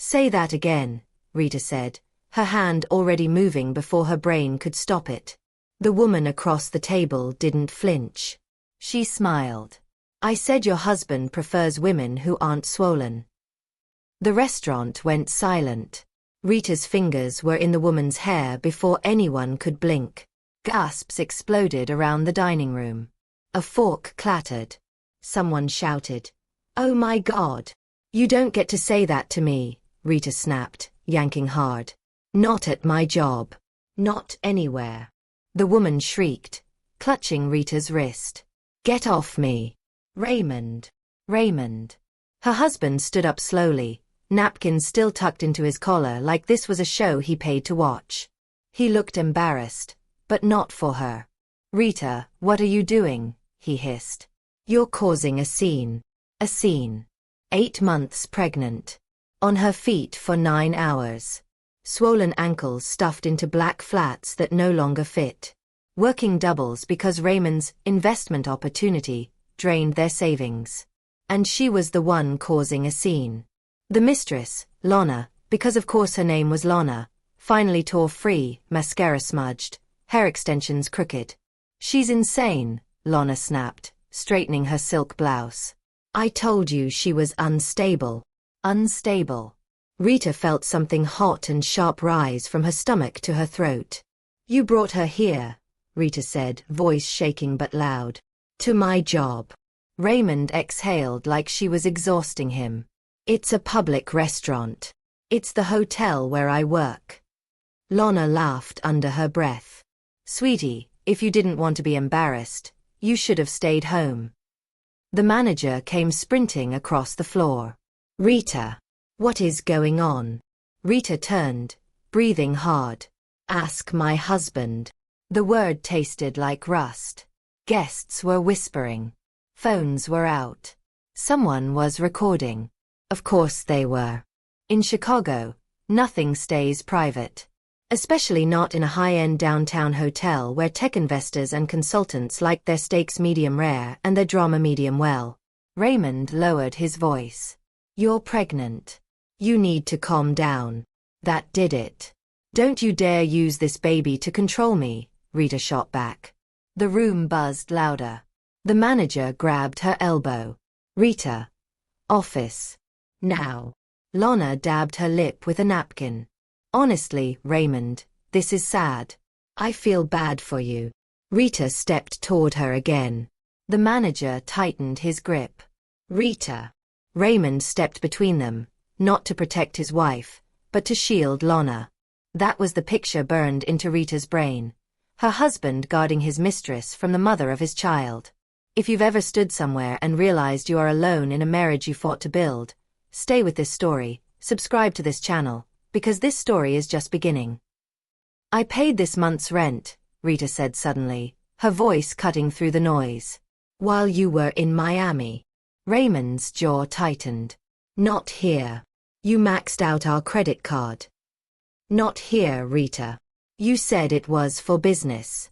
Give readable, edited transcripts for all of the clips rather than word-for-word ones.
Say that again, Rita said, her hand already moving before her brain could stop it. The woman across the table didn't flinch. She smiled. I said your husband prefers women who aren't swollen. The restaurant went silent. Rita's fingers were in the woman's hair before anyone could blink. Gasps exploded around the dining room. A fork clattered. Someone shouted, "Oh my God! You don't get to say that to me," Rita snapped, yanking hard. "Not at my job. Not anywhere." The woman shrieked, clutching Rita's wrist. "Get off me! Raymond! Raymond!" Her husband stood up slowly, napkins still tucked into his collar like this was a show he paid to watch. He looked embarrassed, but not for her. "Rita, what are you doing?" he hissed. "You're causing a scene. A scene. 8 months pregnant. On her feet for 9 hours. Swollen ankles stuffed into black flats that no longer fit. Working doubles because Raymond's investment opportunity drained their savings. And she was the one causing a scene. The mistress, Lonna, because of course her name was Lonna, finally tore free, mascara smudged, hair extensions crooked. "She's insane," Lonna snapped, straightening her silk blouse. "I told you she was unstable." Unstable. Rita felt something hot and sharp rise from her stomach to her throat. "You brought her here," Rita said, voice shaking but loud. "To my job." Raymond exhaled like she was exhausting him. "It's a public restaurant. It's the hotel where I work." Lonna laughed under her breath. "Sweetie, if you didn't want to be embarrassed, you should have stayed home." The manager came sprinting across the floor. "Rita, what is going on?" Rita turned, breathing hard. "Ask my husband." The word tasted like rust. Guests were whispering. Phones were out. Someone was recording. Of course they were. In Chicago, nothing stays private. Especially not in a high-end downtown hotel where tech investors and consultants like their steaks medium rare and their drama medium well. Raymond lowered his voice. "You're pregnant. You need to calm down." "That did it. Don't you dare use this baby to control me," Rita shot back. The room buzzed louder. The manager grabbed her elbow. "Rita. Office. Now." Lonna dabbed her lip with a napkin. "Honestly, Raymond, this is sad. I feel bad for you." Rita stepped toward her again. The manager tightened his grip. "Rita." Raymond stepped between them, not to protect his wife, but to shield Lonna. That was the picture burned into Rita's brain. Her husband guarding his mistress from the mother of his child. If you've ever stood somewhere and realized you are alone in a marriage you fought to build, stay with this story, subscribe to this channel, because this story is just beginning. "I paid this month's rent," Rita said suddenly, her voice cutting through the noise. "While you were in Miami." Raymond's jaw tightened. "Not here. You maxed out our credit card." "Not here, Rita. You said it was for business."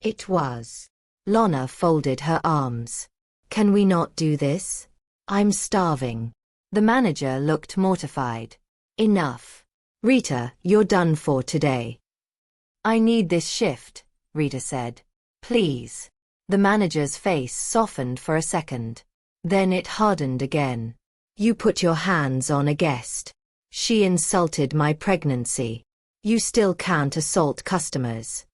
"It was." Lonna folded her arms. "Can we not do this? I'm starving." The manager looked mortified. "Enough. Rita, you're done for today." "I need this shift," Rita said. "Please." The manager's face softened for a second. Then it hardened again. "You put your hands on a guest. She insulted my pregnancy. You still can't assault customers."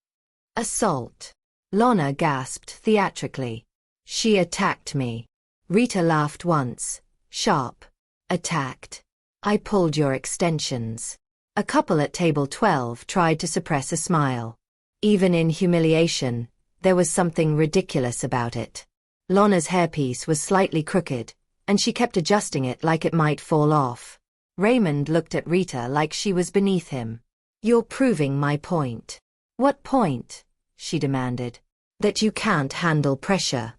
"Assault?" Lonna gasped theatrically. "She attacked me." Rita laughed once, sharp. "Attacked? I pulled your extensions." A couple at table 12 tried to suppress a smile. Even in humiliation, there was something ridiculous about it. Lonna's hairpiece was slightly crooked, and she kept adjusting it like it might fall off. Raymond looked at Rita like she was beneath him. "You're proving my point." "What point?" she demanded. "That you can't handle pressure."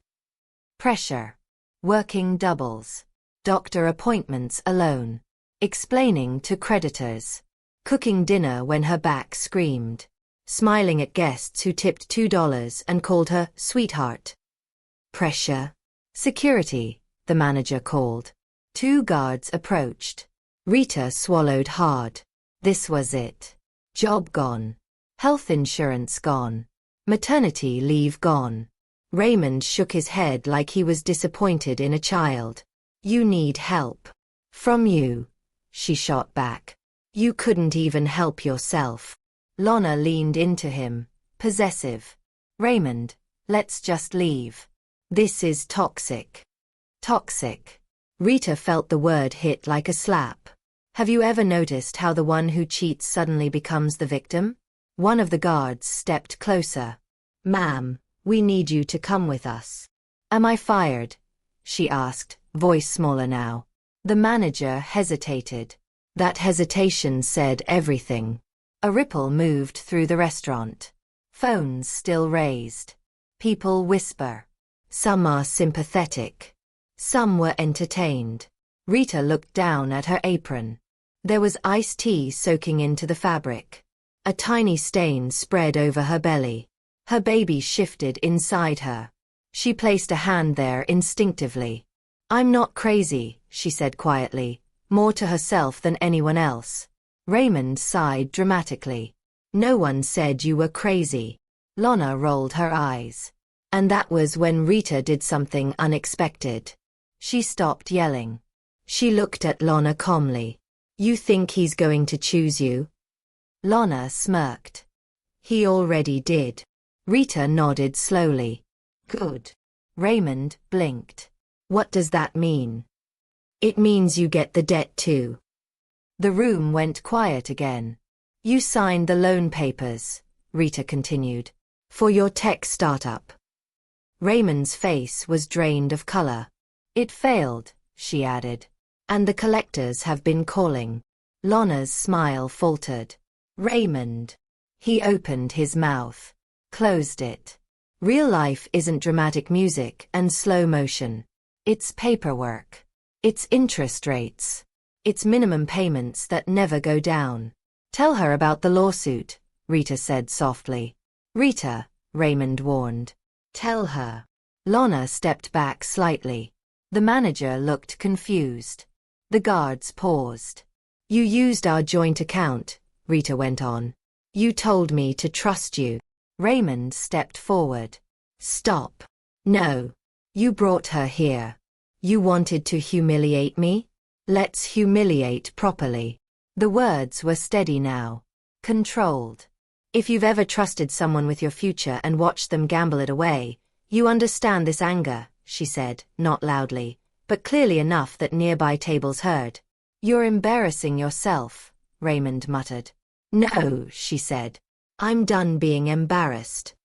Pressure. Working doubles. Doctor appointments alone. Explaining to creditors. Cooking dinner when her back screamed. Smiling at guests who tipped $2 and called her sweetheart. Pressure. "Security," the manager called. 2 guards approached. Rita swallowed hard. This was it. Job gone. Health insurance gone. Maternity leave gone. Raymond shook his head like he was disappointed in a child. You need help. From you, she shot back. You couldn't even help yourself. Lana leaned into him, possessive. Raymond, let's just leave. This is toxic. Toxic. Rita felt the word hit like a slap. Have you ever noticed how the one who cheats suddenly becomes the victim? One of the guards stepped closer. Ma'am, we need you to come with us. Am I fired? She asked, voice smaller now. The manager hesitated. That hesitation said everything. A ripple moved through the restaurant. Phones still raised. People whisper. Some are sympathetic. Some were entertained. Rita looked down at her apron. There was iced tea soaking into the fabric. A tiny stain spread over her belly. Her baby shifted inside her. She placed a hand there instinctively. I'm not crazy, she said quietly, more to herself than anyone else. Raymond sighed dramatically. No one said you were crazy. Lana rolled her eyes. And that was when Rita did something unexpected. She stopped yelling. She looked at Lana calmly. You think he's going to choose you? Lana smirked. He already did. Rita nodded slowly. Good. Raymond blinked. What does that mean? It means you get the debt too. The room went quiet again. You signed the loan papers, Rita continued, for your tech startup. Raymond's face was drained of color. It failed, she added. And the collectors have been calling. Lana's smile faltered. Raymond. He opened his mouth. Closed it. Real life isn't dramatic music and slow motion. It's paperwork. It's interest rates. It's minimum payments that never go down. Tell her about the lawsuit, Rita said softly. Rita, Raymond warned. Tell her. Lana stepped back slightly. The manager looked confused. The guards paused. You used our joint account, Rita went on. You told me to trust you. Raymond stepped forward. Stop. No. You brought her here. You wanted to humiliate me? Let's humiliate properly. The words were steady now. Controlled. If you've ever trusted someone with your future and watched them gamble it away, you understand this anger, she said, not loudly, but clearly enough that nearby tables heard. You're embarrassing yourself, Raymond muttered. No, she said. I'm done being embarrassed.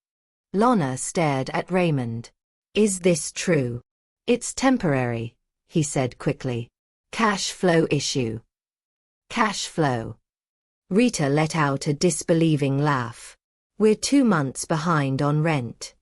Lana stared at Raymond. Is this true? It's temporary, he said quickly. Cash flow issue. Cash flow. Rita let out a disbelieving laugh. We're 2 months behind on rent.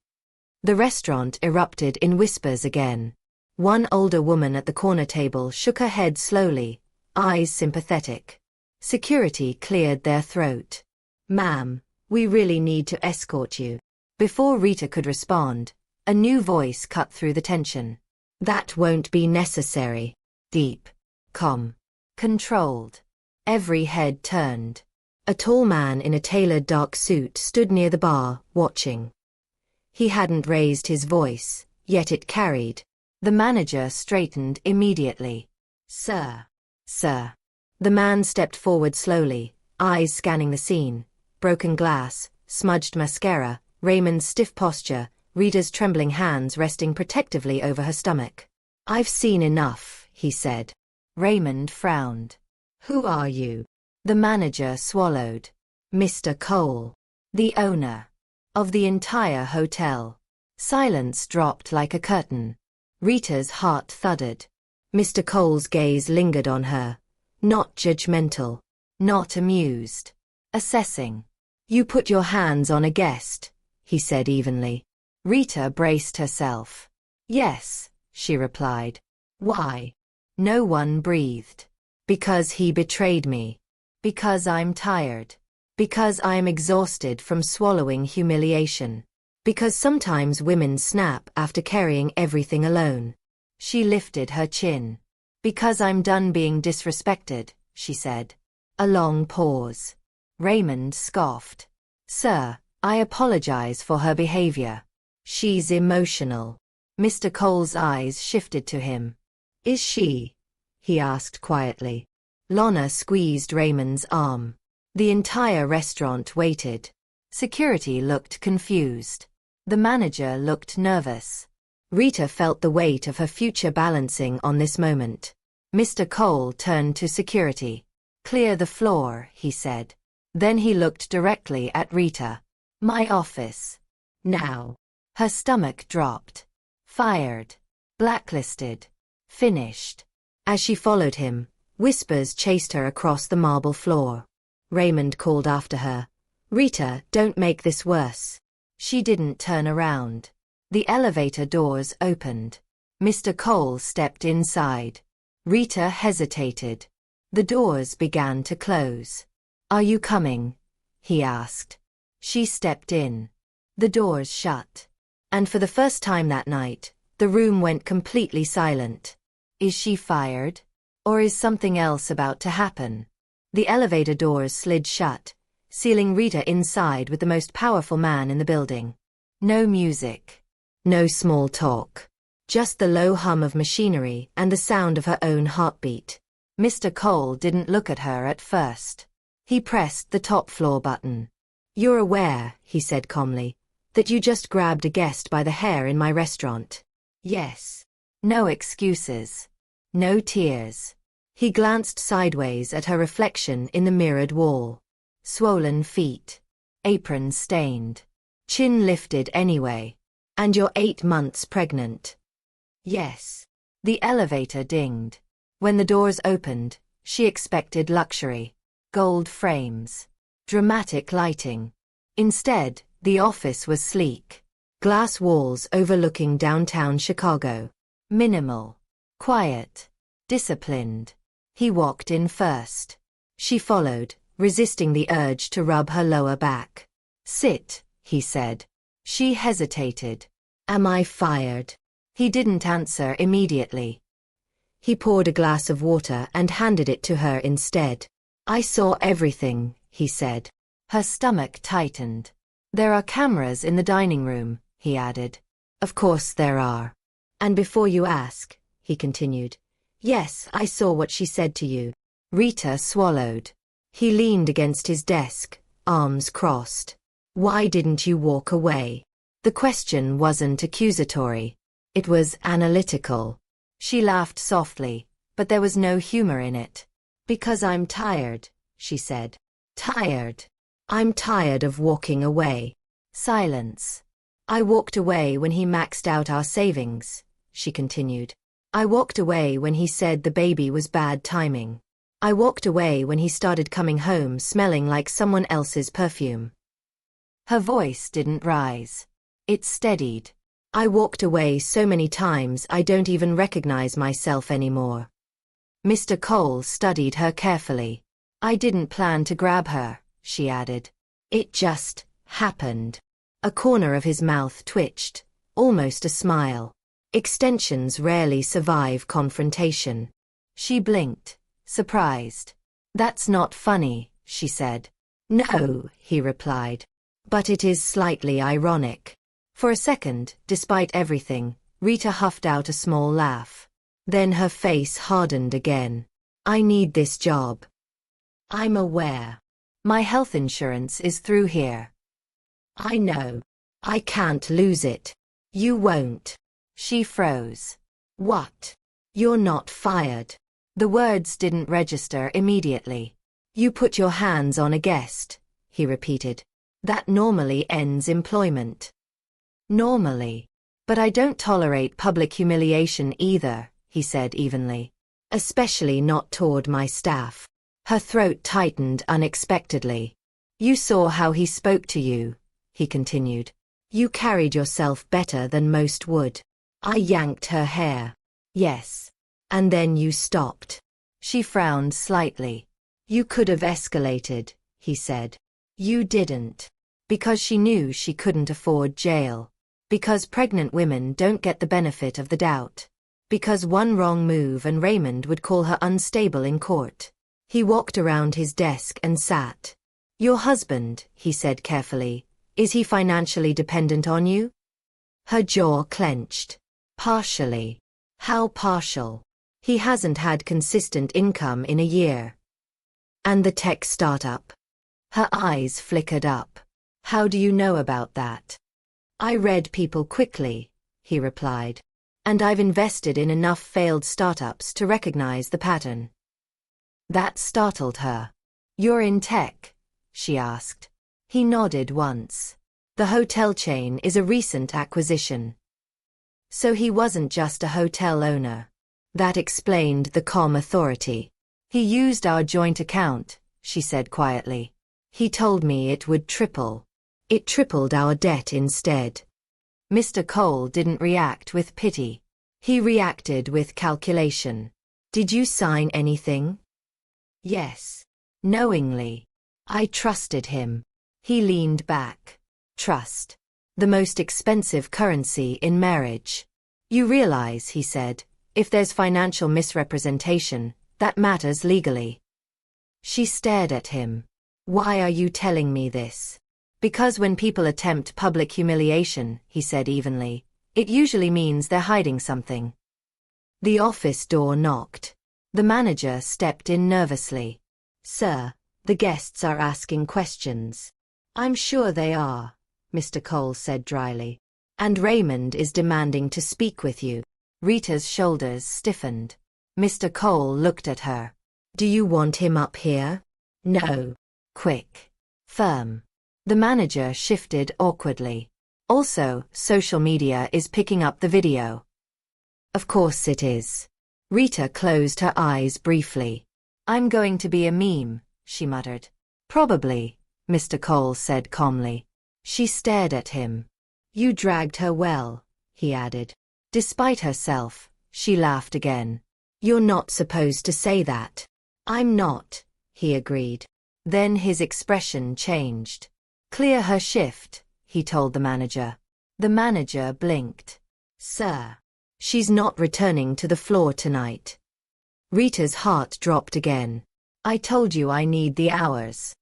The restaurant erupted in whispers again. One older woman at the corner table shook her head slowly, eyes sympathetic. Security cleared their throat. Ma'am, we really need to escort you. Before Rita could respond, a new voice cut through the tension. That won't be necessary. Deep. Calm. Controlled. Every head turned. A tall man in a tailored dark suit stood near the bar, watching. He hadn't raised his voice, yet it carried. The manager straightened immediately. Sir. Sir. The man stepped forward slowly, eyes scanning the scene. Broken glass, smudged mascara, Raymond's stiff posture, Rita's trembling hands resting protectively over her stomach. I've seen enough, he said. Raymond frowned. Who are you? The manager swallowed. Mr. Cole. The owner. Of the entire hotel. Silence dropped like a curtain. Rita's heart thudded. Mr. Cole's gaze lingered on her. Not judgmental. Not amused. Assessing. You put your hands on a guest, he said evenly. Rita braced herself. Yes, she replied. Why? No one breathed. Because he betrayed me. Because I'm tired. Because I'm exhausted from swallowing humiliation. Because sometimes women snap after carrying everything alone. She lifted her chin. Because I'm done being disrespected, she said. A long pause. Raymond scoffed. Sir, I apologize for her behavior. She's emotional. Mr. Cole's eyes shifted to him. Is she? He asked quietly. Lorna squeezed Raymond's arm. The entire restaurant waited. Security looked confused. The manager looked nervous. Rita felt the weight of her future balancing on this moment. Mr. Cole turned to security. Clear the floor, he said. Then he looked directly at Rita. My office. Now. Her stomach dropped. Fired. Blacklisted. Finished. As she followed him, whispers chased her across the marble floor. Raymond called after her. Rita, don't make this worse. She didn't turn around. The elevator doors opened. Mr. Cole stepped inside. Rita hesitated. The doors began to close. Are you coming? He asked. She stepped in. The doors shut. And for the first time that night, the room went completely silent. Is she fired? Or is something else about to happen? The elevator doors slid shut, sealing Rita inside with the most powerful man in the building. No music. No small talk. Just the low hum of machinery and the sound of her own heartbeat. Mr. Cole didn't look at her at first. He pressed the top floor button. You're aware, he said calmly, that you just grabbed a guest by the hair in my restaurant. Yes. No excuses. No tears. He glanced sideways at her reflection in the mirrored wall. Swollen feet. Apron stained. Chin lifted anyway. And you're 8 months pregnant. Yes. The elevator dinged. When the doors opened, she expected luxury. Gold frames. Dramatic lighting. Instead, the office was sleek. Glass walls overlooking downtown Chicago. Minimal. Quiet. Disciplined. He walked in first. She followed, resisting the urge to rub her lower back. Sit, he said. She hesitated. Am I fired? He didn't answer immediately. He poured a glass of water and handed it to her instead. I saw everything, he said. Her stomach tightened. There are cameras in the dining room, he added. Of course there are. And before you ask, he continued. Yes, I saw what she said to you. Rita swallowed. He leaned against his desk, arms crossed. Why didn't you walk away? The question wasn't accusatory. It was analytical. She laughed softly, but there was no humor in it. Because I'm tired, she said. Tired. I'm tired of walking away. Silence. I walked away when he maxed out our savings, she continued. I walked away when he said the baby was bad timing. I walked away when he started coming home smelling like someone else's perfume. Her voice didn't rise. It steadied. I walked away so many times I don't even recognize myself anymore. Mr. Cole studied her carefully. I didn't plan to grab her, she added. It just happened. A corner of his mouth twitched, almost a smile. Extensions rarely survive confrontation. She blinked, surprised. That's not funny, she said. No, he replied. But it is slightly ironic. For a second, despite everything, Rita huffed out a small laugh. Then her face hardened again. I need this job. I'm aware. My health insurance is through here. I know. I can't lose it. You won't. She froze. What? You're not fired. The words didn't register immediately. You put your hands on a guest, he repeated. That normally ends employment. Normally. But I don't tolerate public humiliation either, he said evenly. Especially not toward my staff. Her throat tightened unexpectedly. You saw how he spoke to you, he continued. You carried yourself better than most would. I yanked her hair. Yes. And then you stopped. She frowned slightly. You could have escalated, he said. You didn't. Because she knew she couldn't afford jail. Because pregnant women don't get the benefit of the doubt. Because one wrong move and Raymond would call her unstable in court. He walked around his desk and sat. Your husband, he said carefully, is he financially dependent on you? Her jaw clenched. Partially. How partial? He hasn't had consistent income in a year. And the tech startup? Her eyes flickered up. How do you know about that? I read people quickly, he replied. And I've invested in enough failed startups to recognize the pattern. That startled her. You're in tech? She asked. He nodded once. The hotel chain is a recent acquisition. So he wasn't just a hotel owner. That explained the calm authority. He used our joint account, she said quietly. He told me it would triple. It tripled our debt instead. Mr. Cole didn't react with pity. He reacted with calculation. Did you sign anything? Yes. Knowingly. I trusted him. He leaned back. Trust. The most expensive currency in marriage. You realize, he said, if there's financial misrepresentation, that matters legally. She stared at him. Why are you telling me this? Because when people attempt public humiliation, he said evenly, it usually means they're hiding something. The office door knocked. The manager stepped in nervously. Sir, the guests are asking questions. I'm sure they are, Mr. Cole said dryly. And Raymond is demanding to speak with you. Rita's shoulders stiffened. Mr. Cole looked at her. Do you want him up here? No. Quick. Firm. The manager shifted awkwardly. Also, social media is picking up the video. Of course it is. Rita closed her eyes briefly. I'm going to be a meme, she muttered. Probably, Mr. Cole said calmly. She stared at him. You dragged her well, he added. Despite herself, she laughed again. You're not supposed to say that. I'm not, he agreed. Then his expression changed. Clear her shift, he told the manager. The manager blinked. Sir. She's not returning to the floor tonight. Rita's heart dropped again. I told you I need the hours.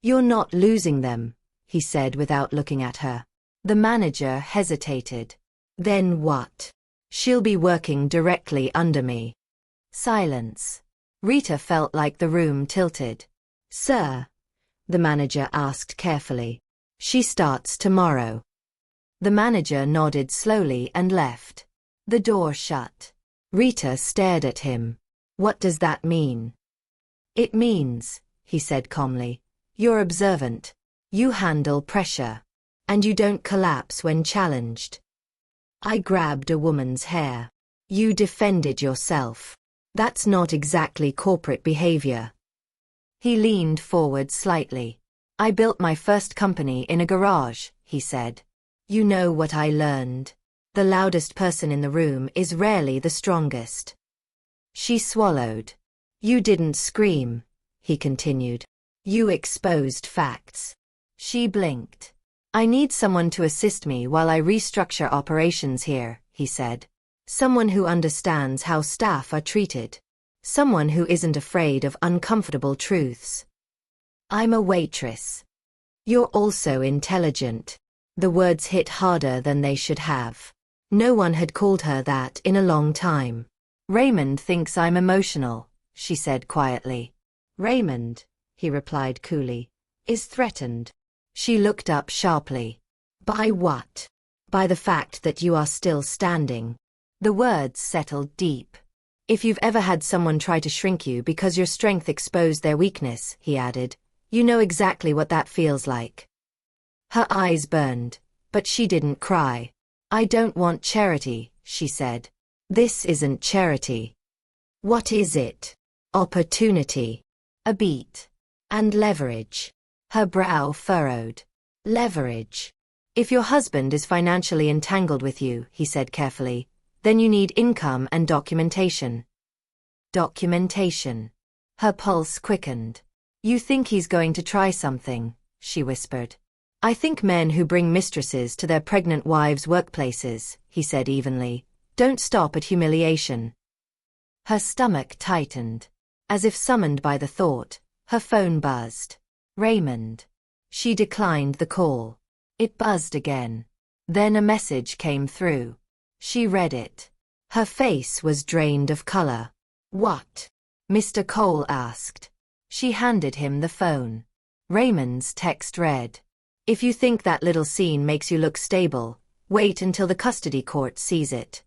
You're not losing them, he said without looking at her. The manager hesitated. Then what? She'll be working directly under me. Silence. Rita felt like the room tilted. Sir? The manager asked carefully. She starts tomorrow. The manager nodded slowly and left. The door shut. Rita stared at him. What does that mean? It means, he said calmly, you're observant. You handle pressure. And you don't collapse when challenged. I grabbed a woman's hair. You defended yourself. That's not exactly corporate behavior. He leaned forward slightly. I built my first company in a garage, he said. You know what I learned? The loudest person in the room is rarely the strongest. She swallowed. You didn't scream, he continued. You exposed facts. She blinked. I need someone to assist me while I restructure operations here, he said. Someone who understands how staff are treated. Someone who isn't afraid of uncomfortable truths. I'm a waitress. You're also intelligent. The words hit harder than they should have. No one had called her that in a long time. Raymond thinks I'm emotional, she said quietly. Raymond, he replied coolly, is threatened. She looked up sharply. By what? By the fact that you are still standing. The words settled deep. If you've ever had someone try to shrink you because your strength exposed their weakness, he added, you know exactly what that feels like. Her eyes burned, but she didn't cry. I don't want charity, she said. This isn't charity. What is it? Opportunity. A beat. And leverage. Her brow furrowed. Leverage. If your husband is financially entangled with you, he said carefully, then you need income and documentation. Documentation. Her pulse quickened. You think he's going to try something, she whispered. I think men who bring mistresses to their pregnant wives' workplaces, he said evenly, don't stop at humiliation. Her stomach tightened. As if summoned by the thought, her phone buzzed. Raymond. She declined the call. It buzzed again. Then a message came through. She read it. Her face was drained of color. "What?" Mr. Cole asked. She handed him the phone. Raymond's text read, "If you think that little scene makes you look stable, wait until the custody court sees it."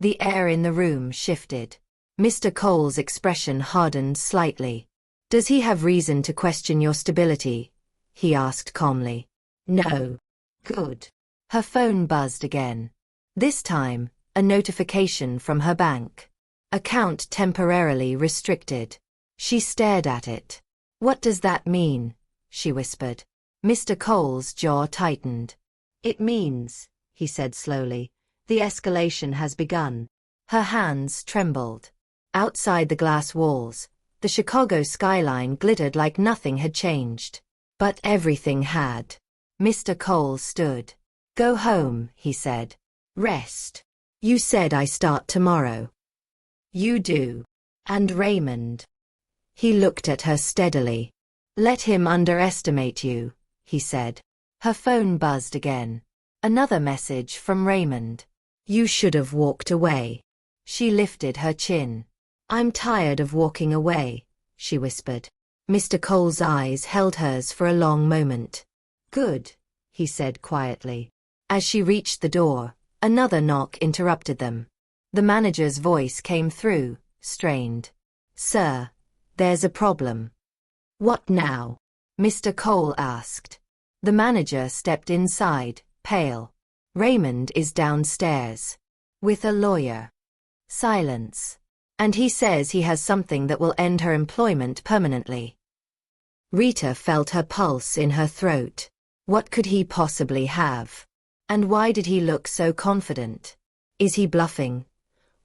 The air in the room shifted. Mr. Cole's expression hardened slightly. "Does he have reason to question your stability?" he asked calmly. "No." "Good." Her phone buzzed again. This time, a notification from her bank. "Account temporarily restricted." She stared at it. "What does that mean?" she whispered. Mr. Cole's jaw tightened. "It means," he said slowly, "the escalation has begun." Her hands trembled. Outside the glass walls, the Chicago skyline glittered like nothing had changed. But everything had. Mr. Cole stood. "Go home," he said. "Rest. You said I start tomorrow." "You do. And Raymond." He looked at her steadily. "Let him underestimate you," he said. Her phone buzzed again. Another message from Raymond. "You should have walked away." She lifted her chin. "I'm tired of walking away," she whispered. Mr. Cole's eyes held hers for a long moment. "Good," he said quietly. As she reached the door, another knock interrupted them. The manager's voice came through, strained. "Sir, there's a problem." "What now?" Mr. Cole asked. The manager stepped inside, pale. "Raymond is downstairs. With a lawyer." Silence. "And he says he has something that will end her employment permanently." Rita felt her pulse in her throat. What could he possibly have? And why did he look so confident? Is he bluffing?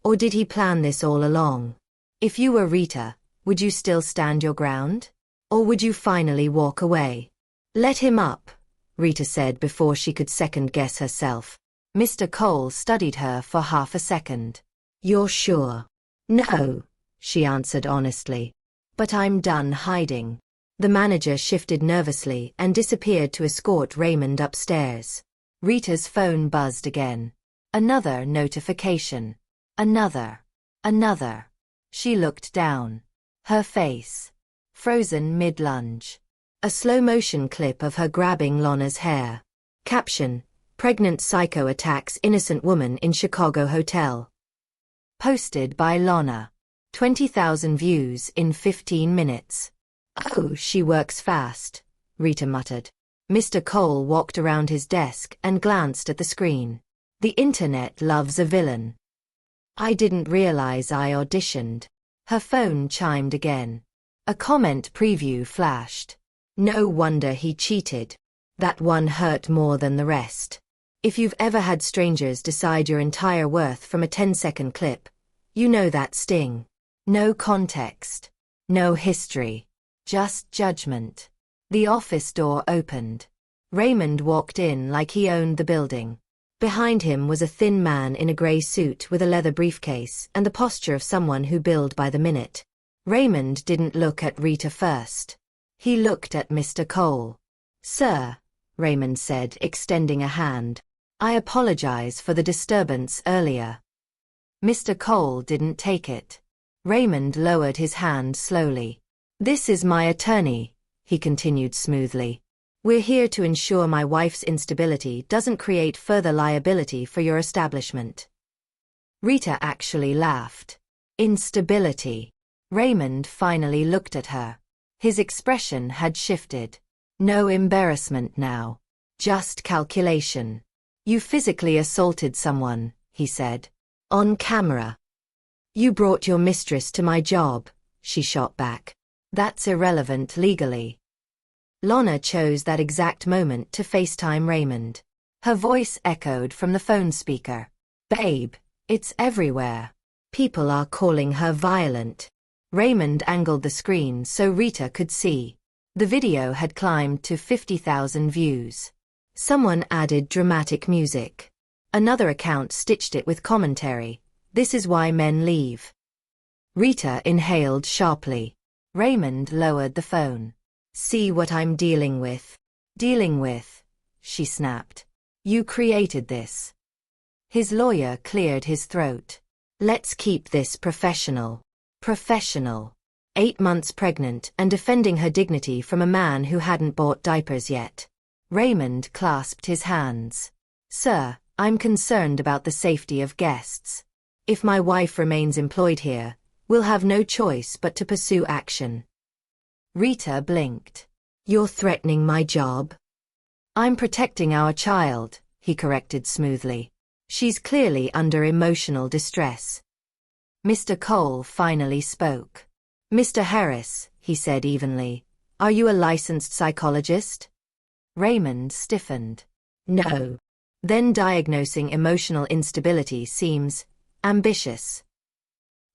Or did he plan this all along? If you were Rita, would you still stand your ground? Or would you finally walk away? "Let him up," Rita said before she could second-guess herself. Mr. Cole studied her for half a second. "You're sure?" "No," she answered honestly. "But I'm done hiding." The manager shifted nervously and disappeared to escort Raymond upstairs. Rita's phone buzzed again. Another notification. Another. She looked down. Her face. Frozen mid-lunge. A slow-motion clip of her grabbing Lana's hair. Caption: "Pregnant psycho attacks innocent woman in Chicago hotel." Posted by Lana. 20,000 views in 15 minutes. "Oh, she works fast," Rita muttered. Mr. Cole walked around his desk and glanced at the screen. "The internet loves a villain." "I didn't realize I auditioned." Her phone chimed again. A comment preview flashed. "No wonder he cheated. That one hurt more than the rest." If you've ever had strangers decide your entire worth from a 10-second clip, you know that sting. No context. No history. Just judgment. The office door opened. Raymond walked in like he owned the building. Behind him was a thin man in a gray suit with a leather briefcase and the posture of someone who billed by the minute. Raymond didn't look at Rita first. He looked at Mr. Cole. "Sir," Raymond said, extending a hand. "I apologize for the disturbance earlier." Mr. Cole didn't take it. Raymond lowered his hand slowly. "This is my attorney," he continued smoothly. "We're here to ensure my wife's instability doesn't create further liability for your establishment." Rita actually laughed. Instability. Raymond finally looked at her. His expression had shifted. No embarrassment now. Just calculation. "You physically assaulted someone," he said. "On camera." "You brought your mistress to my job," she shot back. "That's irrelevant legally." Lana chose that exact moment to FaceTime Raymond. Her voice echoed from the phone speaker. "Babe, it's everywhere. People are calling her violent." Raymond angled the screen so Rita could see. The video had climbed to 50,000 views. Someone added dramatic music. Another account stitched it with commentary. "This is why men leave." Rita inhaled sharply. Raymond lowered the phone. See what I'm dealing with? Dealing with? She snapped. You created this. His lawyer cleared his throat. Let's keep this professional. Professional. 8 months pregnant and defending her dignity from a man who hadn't bought diapers yet. Raymond clasped his hands. Sir, I'm concerned about the safety of guests. If my wife remains employed here, we'll have no choice but to pursue action. Rita blinked. You're threatening my job? I'm protecting our child, he corrected smoothly. She's clearly under emotional distress. Mr. Cole finally spoke. Mr. Harris, he said evenly, are you a licensed psychologist? Raymond stiffened. No. Then diagnosing emotional instability seems ambitious.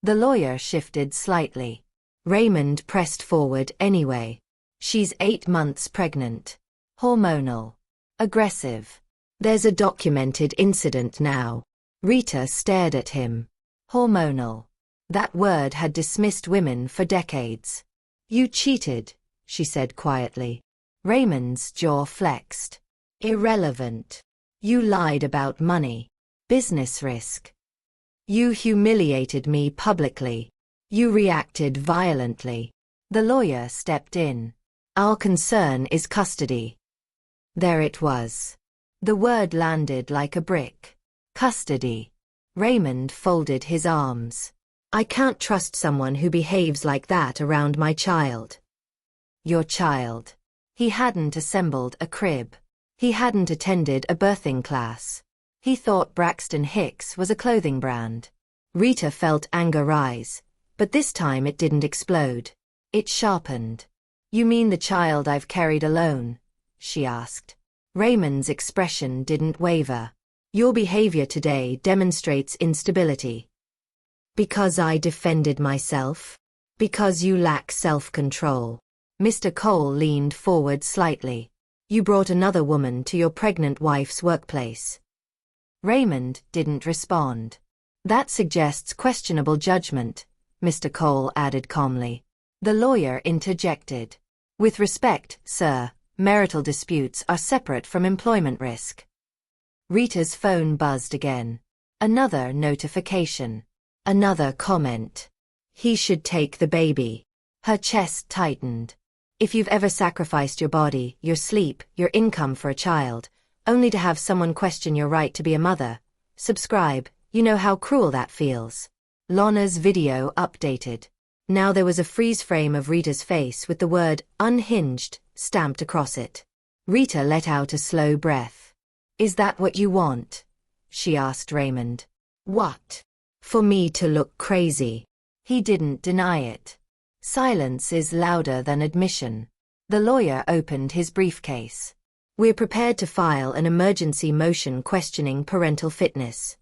The lawyer shifted slightly. Raymond pressed forward anyway. She's 8 months pregnant. Hormonal. Aggressive. There's a documented incident now. Rita stared at him. Hormonal. That word had dismissed women for decades. You cheated, she said quietly. Raymond's jaw flexed. Irrelevant. You lied about money. Business risk. You humiliated me publicly. You reacted violently. The lawyer stepped in. Our concern is custody. There it was. The word landed like a brick. Custody. Raymond folded his arms. I can't trust someone who behaves like that around my child. Your child. He hadn't assembled a crib. He hadn't attended a birthing class. He thought Braxton Hicks was a clothing brand. Rita felt anger rise, but this time it didn't explode. It sharpened. You mean the child I've carried alone? She asked. Raymond's expression didn't waver. Your behavior today demonstrates instability. Because I defended myself? Because you lack self-control. Mr. Cole leaned forward slightly. You brought another woman to your pregnant wife's workplace. Raymond didn't respond. That suggests questionable judgment, Mr. Cole added calmly. The lawyer interjected. With respect, sir, marital disputes are separate from employment risk. Rita's phone buzzed again. Another notification. Another comment. He should take the baby. Her chest tightened. If you've ever sacrificed your body, your sleep, your income for a child, only to have someone question your right to be a mother, subscribe, you know how cruel that feels. Lana's video updated. Now there was a freeze frame of Rita's face with the word unhinged stamped across it. Rita let out a slow breath. Is that what you want? She asked Raymond. What? For me to look crazy. He didn't deny it. Silence is louder than admission. The lawyer opened his briefcase. We're prepared to file an emergency motion questioning parental fitness.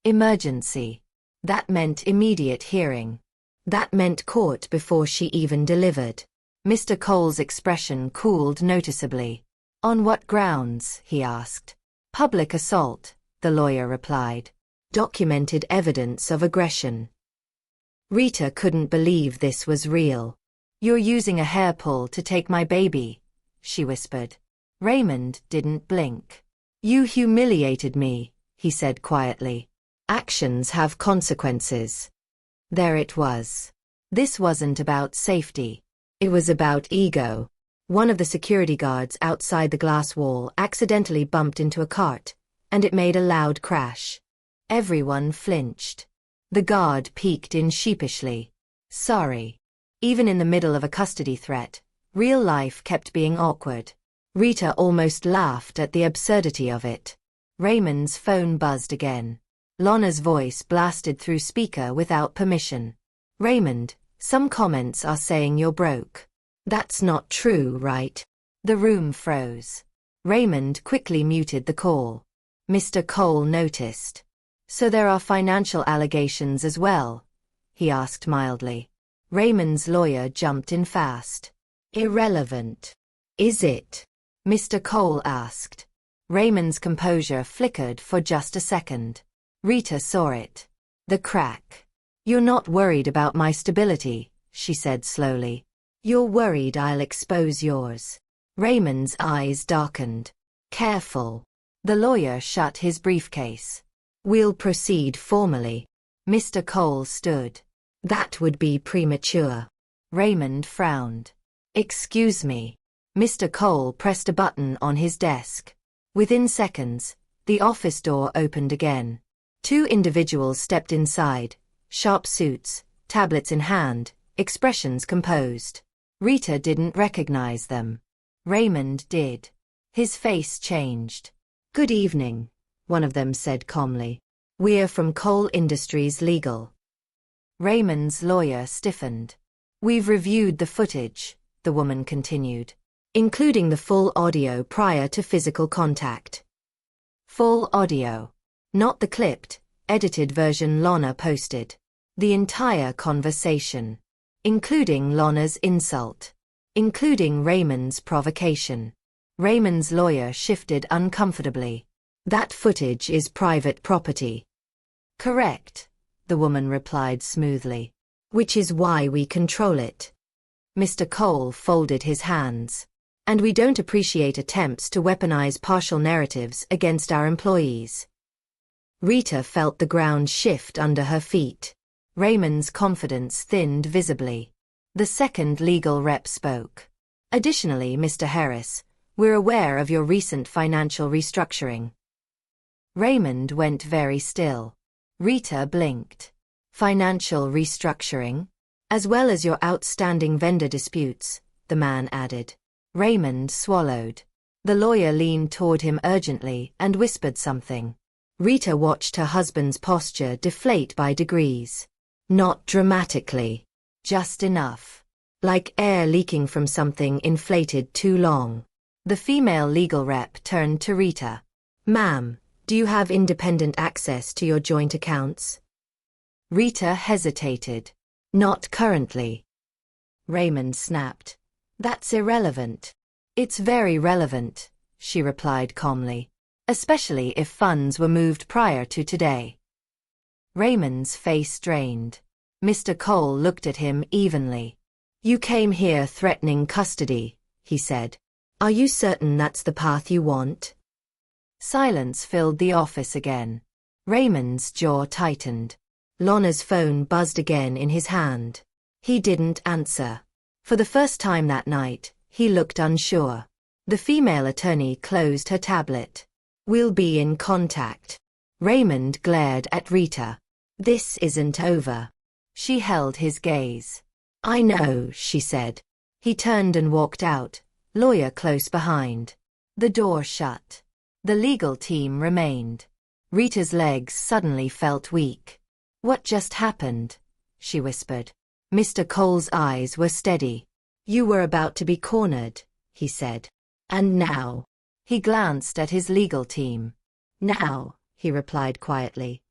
Emergency. That meant immediate hearing. That meant court before she even delivered. Mr. Cole's expression cooled noticeably. On what grounds? He asked. Public assault, the lawyer replied. Documented evidence of aggression. Rita couldn't believe this was real. You're using a hair pull to take my baby, she whispered. Raymond didn't blink. You humiliated me, he said quietly. Actions have consequences. There it was. This wasn't about safety. It was about ego. One of the security guards outside the glass wall accidentally bumped into a cart, and it made a loud crash. Everyone flinched. The guard peeked in sheepishly. Sorry. Even in the middle of a custody threat, real life kept being awkward. Rita almost laughed at the absurdity of it. Raymond's phone buzzed again. Lana's voice blasted through speaker without permission. Raymond, some comments are saying you're broke. That's not true, right? The room froze. Raymond quickly muted the call. Mr. Cole noticed. So there are financial allegations as well? He asked mildly. Raymond's lawyer jumped in fast. Irrelevant. Is it? Mr. Cole asked. Raymond's composure flickered for just a second. Rita saw it. The crack. You're not worried about my stability, she said slowly. You're worried I'll expose yours. Raymond's eyes darkened. Careful. The lawyer shut his briefcase. We'll proceed formally. Mr. Cole stood. That would be premature. Raymond frowned. Excuse me. Mr. Cole pressed a button on his desk. Within seconds, the office door opened again. Two individuals stepped inside, sharp suits, tablets in hand, expressions composed. Rita didn't recognize them. Raymond did. His face changed. Good evening, one of them said calmly. We're from Cole Industries Legal. Raymond's lawyer stiffened. We've reviewed the footage, the woman continued, including the full audio prior to physical contact. Full audio. Not the clipped, edited version Lorna posted. The entire conversation. Including Lorna's insult. Including Raymond's provocation. Raymond's lawyer shifted uncomfortably. That footage is private property. Correct, the woman replied smoothly. Which is why we control it. Mr. Cole folded his hands. And we don't appreciate attempts to weaponize partial narratives against our employees. Rita felt the ground shift under her feet. Raymond's confidence thinned visibly. The second legal rep spoke. Additionally, Mr. Harris, we're aware of your recent financial restructuring. Raymond went very still. Rita blinked. Financial restructuring? As well as your outstanding vendor disputes, the man added. Raymond swallowed. The lawyer leaned toward him urgently and whispered something. Rita watched her husband's posture deflate by degrees. Not dramatically. Just enough. Like air leaking from something inflated too long. The female legal rep turned to Rita. Ma'am, do you have independent access to your joint accounts? Rita hesitated. Not currently. Raymond snapped. That's irrelevant. It's very relevant, she replied calmly. Especially if funds were moved prior to today. Raymond's face drained. Mr. Cole looked at him evenly. You came here threatening custody, he said. Are you certain that's the path you want? Silence filled the office again. Raymond's jaw tightened. Lorna's phone buzzed again in his hand. He didn't answer. For the first time that night, he looked unsure. The female attorney closed her tablet. We'll be in contact. Raymond glared at Rita. This isn't over. She held his gaze. I know, she said. He turned and walked out, lawyer close behind. The door shut. The legal team remained. Rita's legs suddenly felt weak. What just happened? She whispered. Mr. Cole's eyes were steady. You were about to be cornered, he said. And now? He glanced at his legal team. Now, he replied quietly.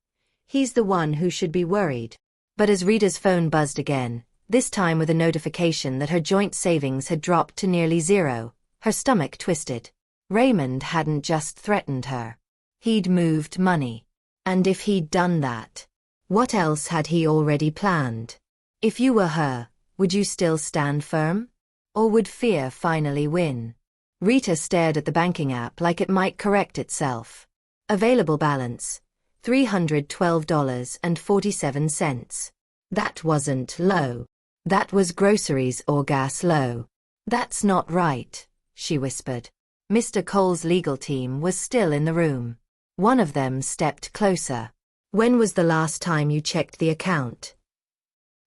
He's the one who should be worried. But as Rita's phone buzzed again, this time with a notification that her joint savings had dropped to nearly zero, her stomach twisted. Raymond hadn't just threatened her. He'd moved money. And if he'd done that, what else had he already planned? If you were her, would you still stand firm? Or would fear finally win? Rita stared at the banking app like it might correct itself. Available balance, $312.47. That wasn't low. That was groceries or gas low. That's not right, she whispered. Mr. Cole's legal team was still in the room. One of them stepped closer. When was the last time you checked the account?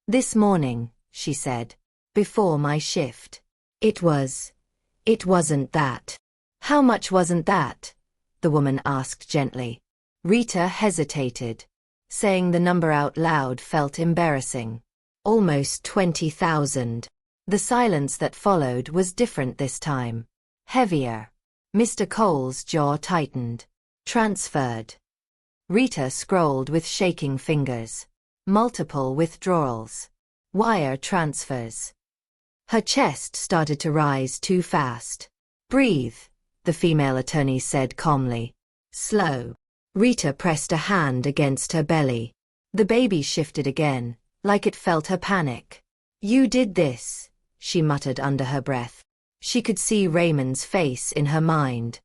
This morning, she said. Before my shift. It wasn't that. How much wasn't that? The woman asked gently. Rita hesitated. Saying the number out loud felt embarrassing. Almost 20,000. The silence that followed was different this time. Heavier. Mr. Cole's jaw tightened. Transferred. Rita scrolled with shaking fingers. Multiple withdrawals. Wire transfers. Her chest started to rise too fast. Breathe, the female attorney said calmly. Slow. Rita pressed a hand against her belly. The baby shifted again, like it felt her panic. You did this, she muttered under her breath. She could see Raymond's face in her mind.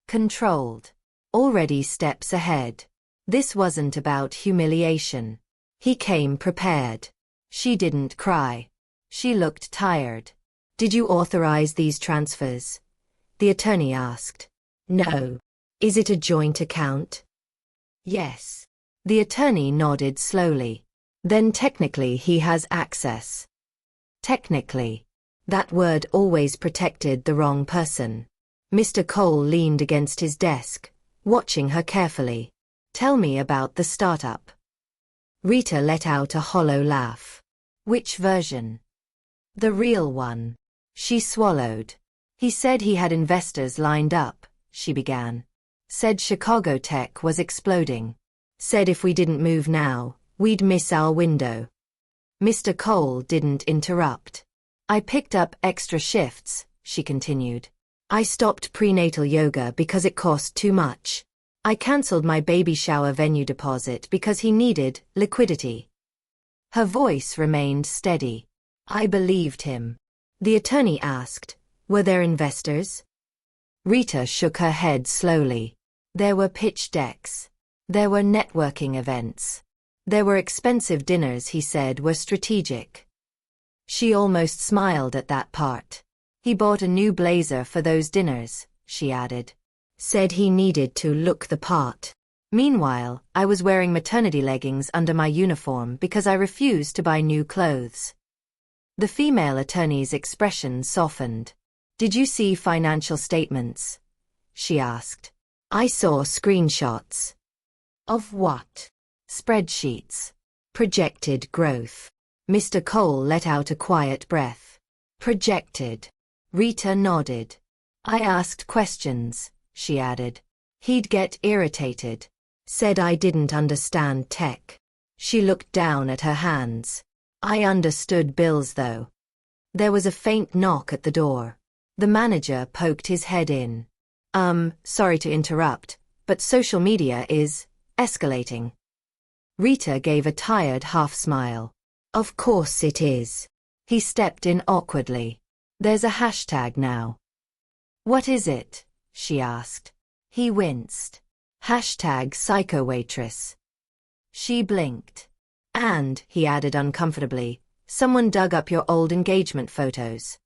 Controlled. Already steps ahead. This wasn't about humiliation. He came prepared. She didn't cry. She looked tired. Did you authorize these transfers? The attorney asked. No. Is it a joint account? Yes. The attorney nodded slowly. Then technically he has access. Technically. That word always protected the wrong person. Mr. Cole leaned against his desk, watching her carefully. Tell me about the startup. Rita let out a hollow laugh. Which version? The real one. She swallowed. He said he had investors lined up, she began. Said Chicago tech was exploding. Said if we didn't move now, we'd miss our window. Mr. Cole didn't interrupt. I picked up extra shifts, she continued. I stopped prenatal yoga because it cost too much. I cancelled my baby shower venue deposit because he needed liquidity. Her voice remained steady. I believed him. The attorney asked, were there investors? Rita shook her head slowly. There were pitch decks. There were networking events. There were expensive dinners he said were strategic. She almost smiled at that part. He bought a new blazer for those dinners, she added. Said he needed to look the part. Meanwhile, I was wearing maternity leggings under my uniform because I refused to buy new clothes. The female attorney's expression softened. Did you see financial statements? She asked. I saw screenshots. Of what? Spreadsheets. Projected growth. Mr. Cole let out a quiet breath. Projected. Rita nodded. I asked questions, she added. He'd get irritated. Said I didn't understand tech. She looked down at her hands. I understood bills though. There was a faint knock at the door. The manager poked his head in. Sorry to interrupt, but social media is escalating. Rita gave a tired half smile. Of course it is. He stepped in awkwardly. There's a hashtag now. What is it? She asked. He winced. Hashtag psychowaitress. She blinked. And, he added uncomfortably, someone dug up your old engagement photos.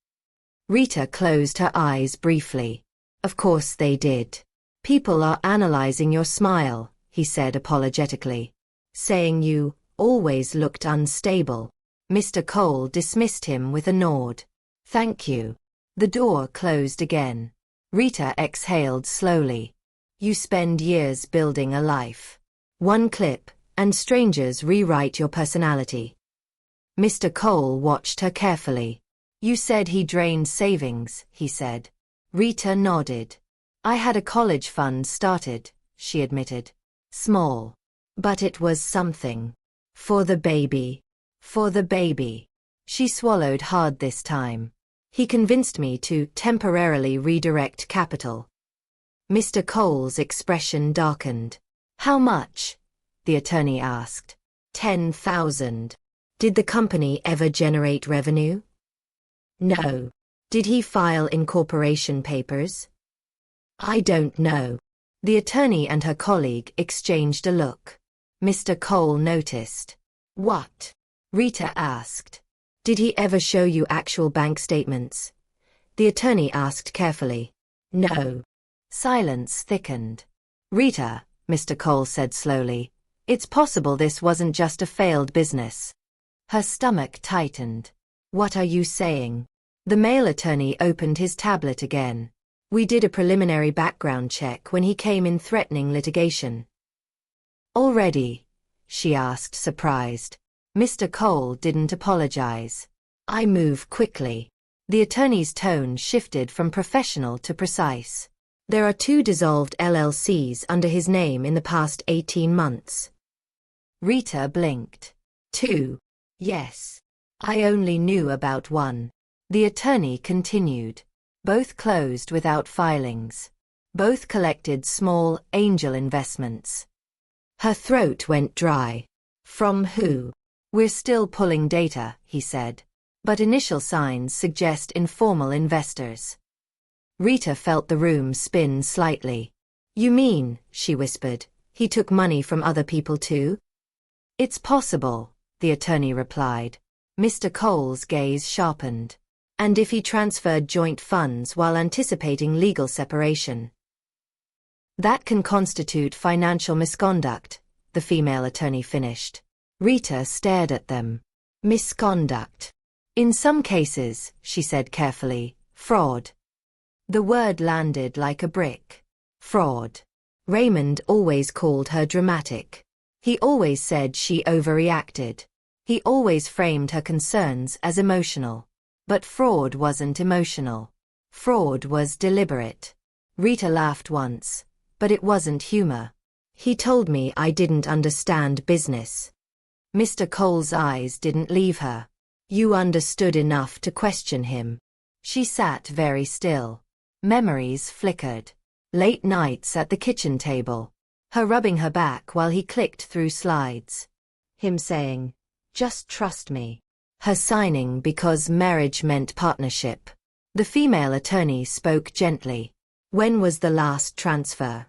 Rita closed her eyes briefly. Of course they did. People are analyzing your smile, he said apologetically. Saying you always looked unstable. Mr. Cole dismissed him with a nod. Thank you. The door closed again. Rita exhaled slowly. You spend years building a life. One clip, and strangers rewrite your personality. Mr. Cole watched her carefully. You said he drained savings, he said. Rita nodded. I had a college fund started, she admitted. Small. But it was something. For the baby. For the baby. She swallowed hard this time. He convinced me to temporarily redirect capital. Mr. Cole's expression darkened. How much? The attorney asked. 10,000. Did the company ever generate revenue? No. Did he file incorporation papers? I don't know. The attorney and her colleague exchanged a look. Mr. Cole noticed. What? Rita asked. Did he ever show you actual bank statements? The attorney asked carefully. No. Silence thickened. Rita, Mr. Cole said slowly, it's possible this wasn't just a failed business. Her stomach tightened. What are you saying? The male attorney opened his tablet again. We did a preliminary background check when he came in threatening litigation. Already? She asked, surprised. Mr. Cole didn't apologize. I move quickly. The attorney's tone shifted from professional to precise. There are 2 dissolved LLCs under his name in the past 18 months. Rita blinked. 2. Yes. I only knew about 1. The attorney continued. Both closed without filings. Both collected small angel investments. Her throat went dry. From who? We're still pulling data, he said. But initial signs suggest informal investors. Rita felt the room spin slightly. You mean, she whispered, he took money from other people too? It's possible, the attorney replied. Mr. Cole's gaze sharpened. And if he transferred joint funds while anticipating legal separation? That can constitute financial misconduct, the female attorney finished. Rita stared at them. Misconduct. In some cases, she said carefully, fraud. The word landed like a brick. Fraud. Raymond always called her dramatic. He always said she overreacted. He always framed her concerns as emotional. But fraud wasn't emotional. Fraud was deliberate. Rita laughed once, but it wasn't humor. He told me I didn't understand business. Mr. Cole's eyes didn't leave her. You understood enough to question him. She sat very still. Memories flickered. Late nights at the kitchen table. Her rubbing her back while he clicked through slides. Him saying, just trust me. Her signing because marriage meant partnership. The female attorney spoke gently. When was the last transfer?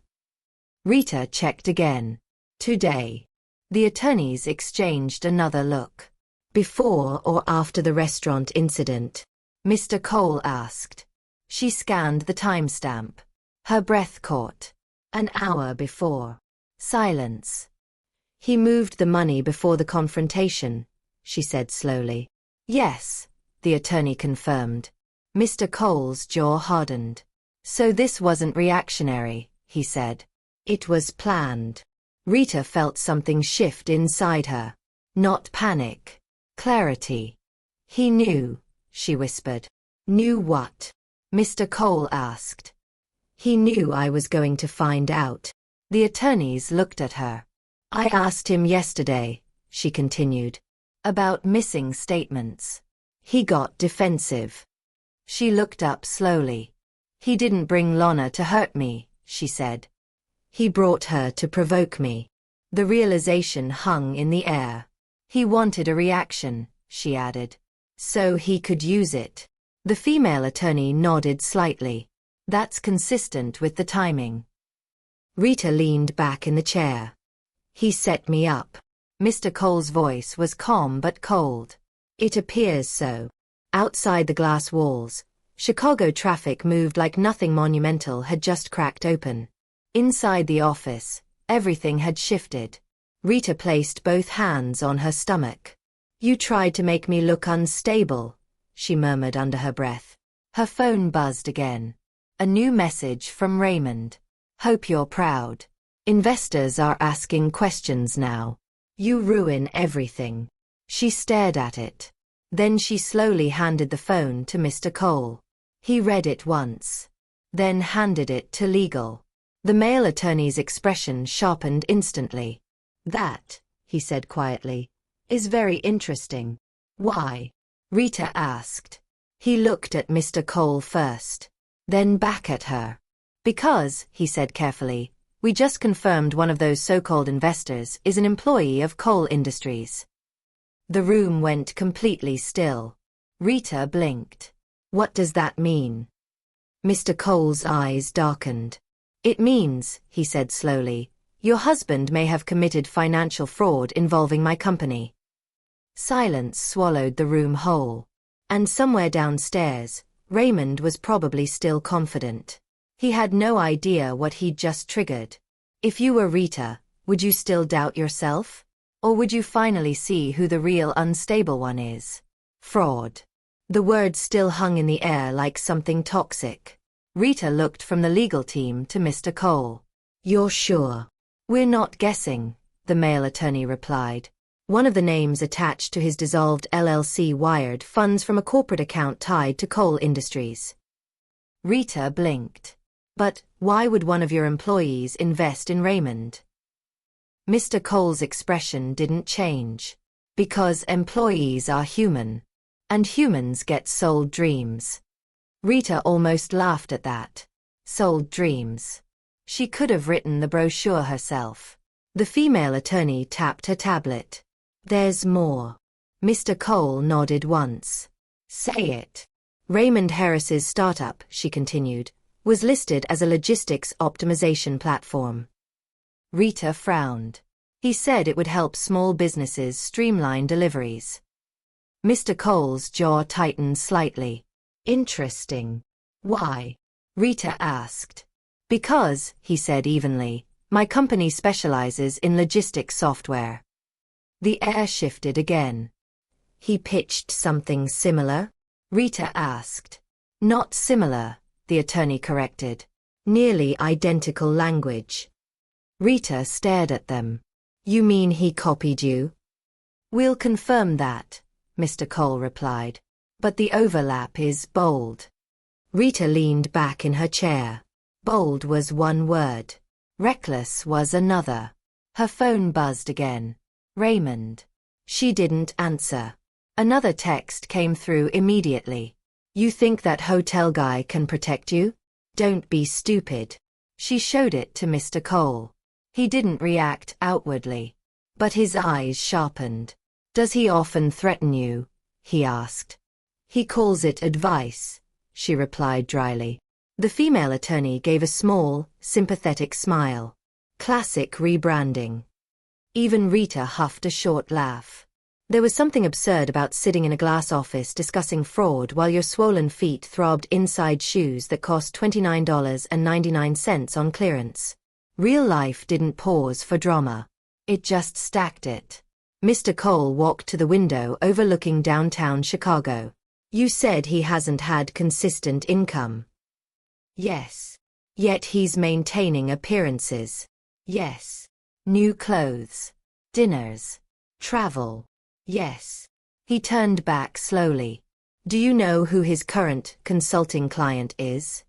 Rita checked again. Today. The attorneys exchanged another look. Before or after the restaurant incident? Mr. Cole asked. She scanned the timestamp. Her breath caught. An hour before. Silence. He moved the money before the confrontation, she said slowly. Yes, the attorney confirmed. Mr. Cole's jaw hardened. So this wasn't reactionary, he said. It was planned. Rita felt something shift inside her. Not panic. Clarity. He knew, she whispered. Knew what? Mr. Cole asked. He knew I was going to find out. The attorneys looked at her. I asked him yesterday, she continued, about missing statements. He got defensive. She looked up slowly. He didn't bring Lorna to hurt me, she said. He brought her to provoke me. The realization hung in the air. He wanted a reaction, she added. So he could use it. The female attorney nodded slightly. That's consistent with the timing. Rita leaned back in the chair. He set me up. Mr. Cole's voice was calm but cold. It appears so. Outside the glass walls, Chicago traffic moved like nothing monumental had just cracked open. Inside the office, everything had shifted. Rita placed both hands on her stomach. You tried to make me look unstable, she murmured under her breath. Her phone buzzed again. A new message from Raymond. Hope you're proud. Investors are asking questions now. You ruin everything. She stared at it. Then she slowly handed the phone to Mr. Cole. He read it once. Then handed it to legal. The male attorney's expression sharpened instantly. That, he said quietly, is very interesting. Why? Rita asked. He looked at Mr. Cole first. Then back at her. Because, he said carefully, we just confirmed one of those so-called investors is an employee of Cole Industries. The room went completely still. Rita blinked. What does that mean? Mr. Cole's eyes darkened. It means, he said slowly, your husband may have committed financial fraud involving my company. Silence swallowed the room whole. And somewhere downstairs, Raymond was probably still confident. He had no idea what he'd just triggered. If you were Rita, would you still doubt yourself? Or would you finally see who the real unstable one is? Fraud. The word still hung in the air like something toxic. Rita looked from the legal team to Mr. Cole. You're sure? We're not guessing, the male attorney replied. One of the names attached to his dissolved LLC wired funds from a corporate account tied to Cole Industries. Rita blinked. But why would one of your employees invest in Raymond? Mr. Cole's expression didn't change. Because employees are human. And humans get sold dreams. Rita almost laughed at that. Sold dreams. She could have written the brochure herself. The female attorney tapped her tablet. There's more. Mr. Cole nodded once. Say it. Raymond Harris's startup, she continued, was listed as a logistics optimization platform. Rita frowned. He said it would help small businesses streamline deliveries. Mr. Cole's jaw tightened slightly. Interesting. Why? Rita asked. Because, he said evenly, my company specializes in logistics software. The air shifted again. He pitched something similar? Rita asked. Not similar, the attorney corrected. Nearly identical language. Rita stared at them. You mean he copied you? We'll confirm that, Mr. Cole replied. But the overlap is bold. Rita leaned back in her chair. Bold was one word. Reckless was another. Her phone buzzed again. Raymond. She didn't answer. Another text came through immediately. You think that hotel guy can protect you? Don't be stupid. She showed it to Mr. Cole. He didn't react outwardly. But his eyes sharpened. Does he often threaten you? He asked. He calls it advice, she replied dryly. The female attorney gave a small, sympathetic smile. Classic rebranding. Even Rita huffed a short laugh. There was something absurd about sitting in a glass office discussing fraud while your swollen feet throbbed inside shoes that cost $29.99 on clearance. Real life didn't pause for drama. It just stacked it. Mr. Cole walked to the window overlooking downtown Chicago. You said he hasn't had consistent income. Yes. Yet he's maintaining appearances. Yes. New clothes. Dinners. Travel. Yes. He turned back slowly. Do you know who his current consulting client is?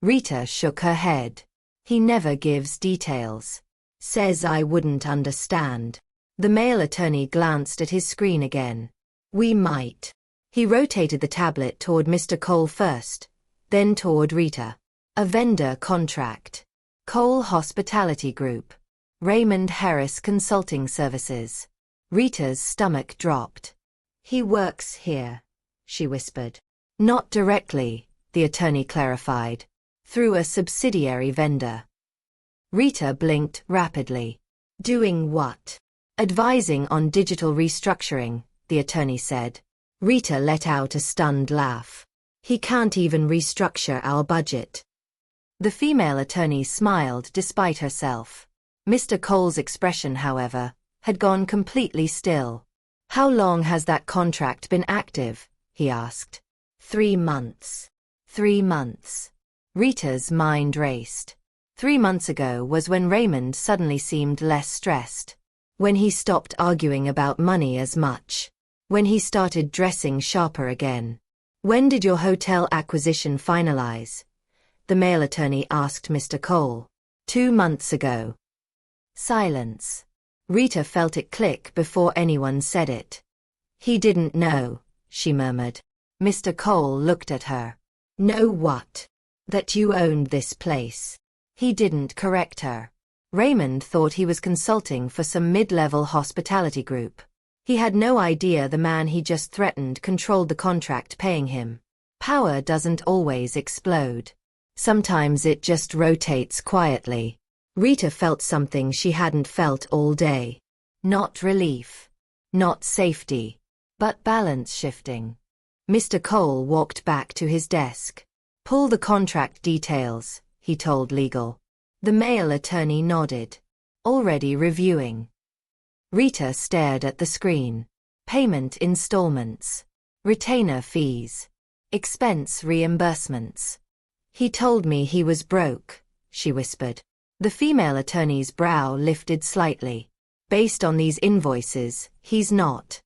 Rita shook her head. He never gives details. Says I wouldn't understand. The male attorney glanced at his screen again. We might. He rotated the tablet toward Mr. Cole first, then toward Rita. A vendor contract. Cole Hospitality Group. Raymond Harris Consulting Services. Rita's stomach dropped. He works here, she whispered. Not directly, the attorney clarified. Through a subsidiary vendor. Rita blinked rapidly. Doing what? Advising on digital restructuring, the attorney said. Rita let out a stunned laugh. He can't even restructure our budget. The female attorney smiled despite herself. Mr. Cole's expression, however, had gone completely still. How long has that contract been active? He asked. 3 months. 3 months. Rita's mind raced. 3 months ago was when Raymond suddenly seemed less stressed. When he stopped arguing about money as much. When he started dressing sharper again. When did your hotel acquisition finalize? The male attorney asked Mr. Cole. 2 months ago. Silence. Rita felt it click before anyone said it. He didn't know, she murmured. Mr. Cole looked at her. Know what? That you owned this place. He didn't correct her. Raymond thought he was consulting for some mid-level hospitality group. He had no idea the man he just threatened controlled the contract paying him. Power doesn't always explode. Sometimes it just rotates quietly. Rita felt something she hadn't felt all day. Not relief. Not safety. But balance shifting. Mr. Cole walked back to his desk. Pull the contract details, he told legal. The male attorney nodded. Already reviewing. Rita stared at the screen. Payment installments. Retainer fees. Expense reimbursements. He told me he was broke, she whispered. The female attorney's brow lifted slightly. Based on these invoices, he's not.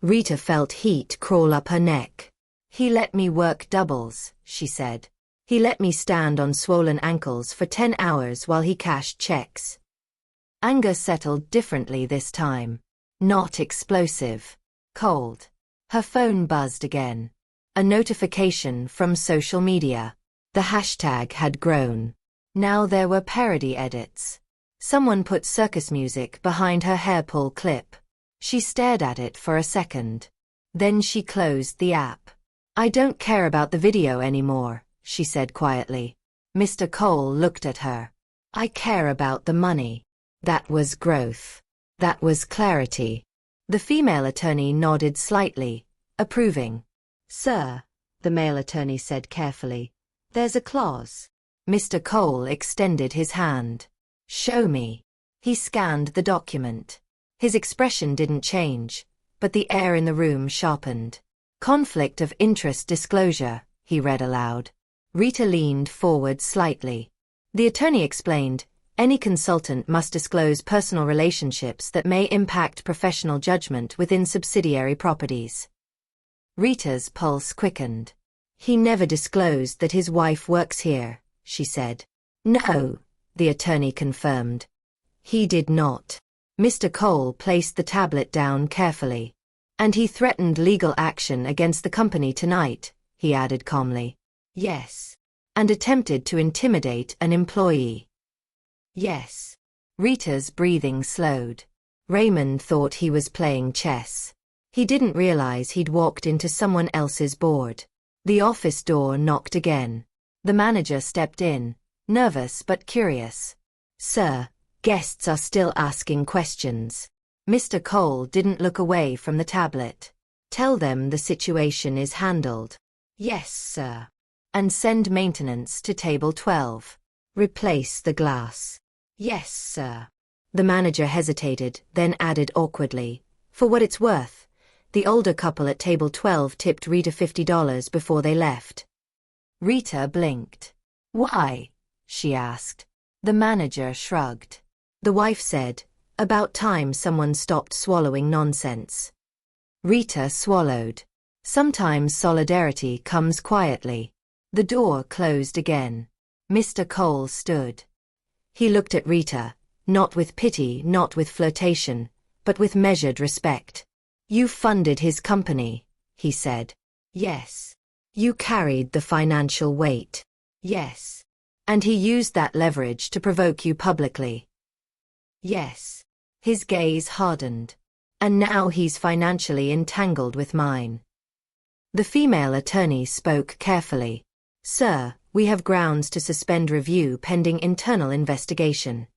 Rita felt heat crawl up her neck. He let me work doubles, she said. He let me stand on swollen ankles for 10 hours while he cashed checks. Anger settled differently this time. Not explosive. Cold. Her phone buzzed again. A notification from social media. The hashtag had grown. Now there were parody edits. Someone put circus music behind her hair pull clip. She stared at it for a second. Then she closed the app. I don't care about the video anymore, she said quietly. Mr. Cole looked at her. I care about the money. That was growth. That was clarity. The female attorney nodded slightly, approving. Sir, the male attorney said carefully, there's a clause. Mr. Cole extended his hand. Show me. He scanned the document. His expression didn't change, but the air in the room sharpened. Conflict of interest disclosure, he read aloud. Rita leaned forward slightly. The attorney explained, any consultant must disclose personal relationships that may impact professional judgment within subsidiary properties. Rita's pulse quickened. He never disclosed that his wife works here, she said. No, the attorney confirmed. He did not. Mr. Cole placed the tablet down carefully. And he threatened legal action against the company tonight, he added calmly. Yes. And attempted to intimidate an employee. Yes. Rita's breathing slowed. Raymond thought he was playing chess. He didn't realize he'd walked into someone else's board. The office door knocked again. The manager stepped in, nervous but curious. Sir, guests are still asking questions. Mr. Cole didn't look away from the tablet. Tell them the situation is handled. Yes, sir. And send maintenance to table 12. Replace the glass. Yes, sir. The manager hesitated, then added awkwardly, for what it's worth. The older couple at table 12 tipped Rita $50 before they left. Rita blinked. Why? She asked. The manager shrugged. The wife said, about time someone stopped swallowing nonsense. Rita swallowed. Sometimes solidarity comes quietly. The door closed again. Mr. Cole stood. He looked at Rita, not with pity, not with flirtation, but with measured respect. You funded his company, he said. Yes. You carried the financial weight. Yes. And he used that leverage to provoke you publicly. Yes. His gaze hardened. And now he's financially entangled with mine. The female attorney spoke carefully. Sir, we have grounds to suspend review pending internal investigation.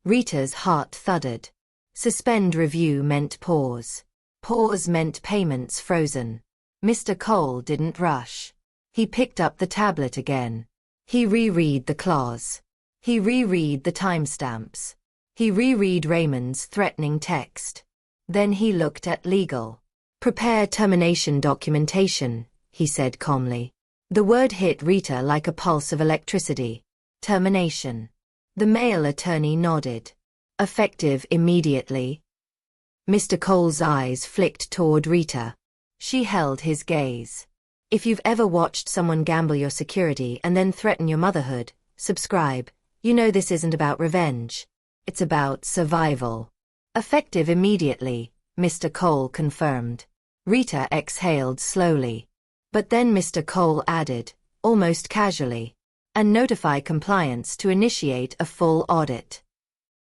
Rita's heart thudded. Suspend review meant pause. Pause meant payments frozen. Mr. Cole didn't rush. He picked up the tablet again. He reread the clause. He reread the timestamps. He reread Raymond's threatening text. Then he looked at legal. Prepare termination documentation, he said calmly. The word hit Rita like a pulse of electricity. Termination. The male attorney nodded. Effective immediately. Mr. Cole's eyes flicked toward Rita. She held his gaze. If you've ever watched someone gamble your security and then threaten your motherhood, subscribe. You know this isn't about revenge. It's about survival. Effective immediately, Mr. Cole confirmed. Rita exhaled slowly. But then Mr. Cole added, almost casually, and notify compliance to initiate a full audit.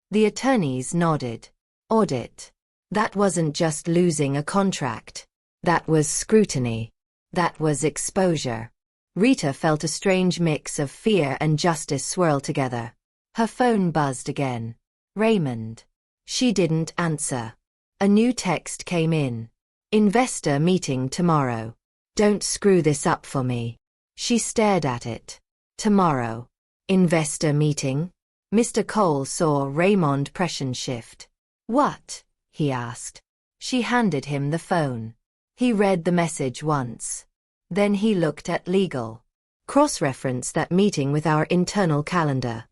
The attorneys nodded. Audit. That wasn't just losing a contract. That was scrutiny. That was exposure. Rita felt a strange mix of fear and justice swirl together. Her phone buzzed again. Raymond. She didn't answer. A new text came in. Investor meeting tomorrow. Don't screw this up for me. She stared at it. Tomorrow. Investor meeting? Mr. Cole saw Raymond pressure shift. What? He asked. She handed him the phone. He read the message once. Then he looked at legal. Cross-reference that meeting with our internal calendar.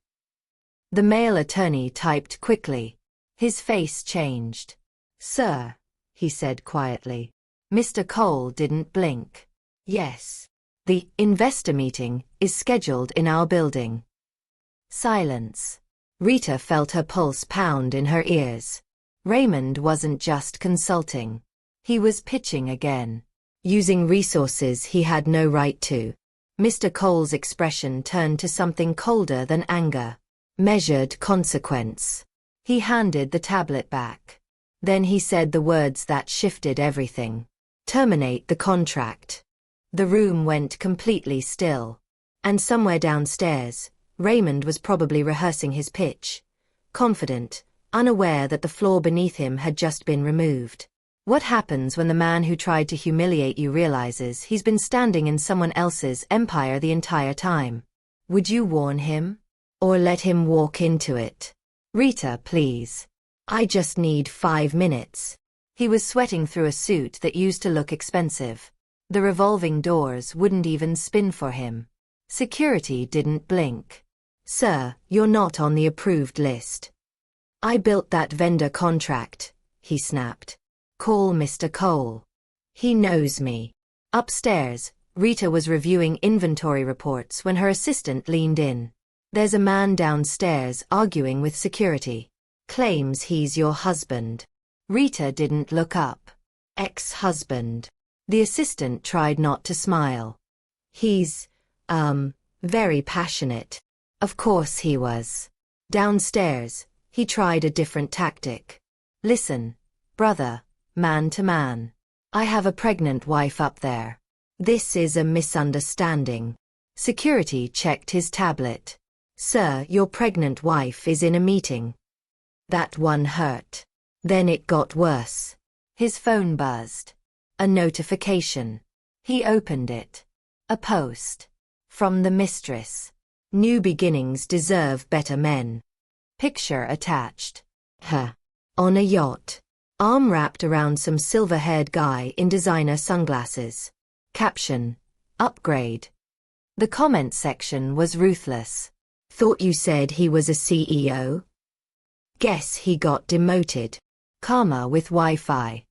The male attorney typed quickly. His face changed. Sir, he said quietly. Mr. Cole didn't blink. Yes. The investor meeting is scheduled in our building. Silence. Rita felt her pulse pound in her ears. Raymond wasn't just consulting. He was pitching again. Using resources he had no right to. Mr. Cole's expression turned to something colder than anger. Measured consequence. He handed the tablet back. Then he said the words that shifted everything. Terminate the contract. The room went completely still. And somewhere downstairs, Raymond was probably rehearsing his pitch. Confident, unaware that the floor beneath him had just been removed. What happens when the man who tried to humiliate you realizes he's been standing in someone else's empire the entire time? Would you warn him? Or let him walk into it? Rita, please. I just need 5 minutes. He was sweating through a suit that used to look expensive. The revolving doors wouldn't even spin for him. Security didn't blink. Sir, you're not on the approved list. I built that vendor contract, he snapped. Call Mr. Cole. He knows me. Upstairs, Rita was reviewing inventory reports when her assistant leaned in. There's a man downstairs arguing with security. Claims he's your husband. Rita didn't look up. Ex-husband. The assistant tried not to smile. He's, very passionate. Of course he was. Downstairs, he tried a different tactic. Listen, brother, man to man. I have a pregnant wife up there. This is a misunderstanding. Security checked his tablet. Sir, your pregnant wife is in a meeting. That one hurt. Then it got worse. His phone buzzed. A notification. He opened it. A post. From the mistress. New beginnings deserve better men. Picture attached. Her. On a yacht. Arm wrapped around some silver-haired guy in designer sunglasses. Caption. Upgrade. The comment section was ruthless. Thought you said he was a CEO? Guess he got demoted. Karma with Wi-Fi.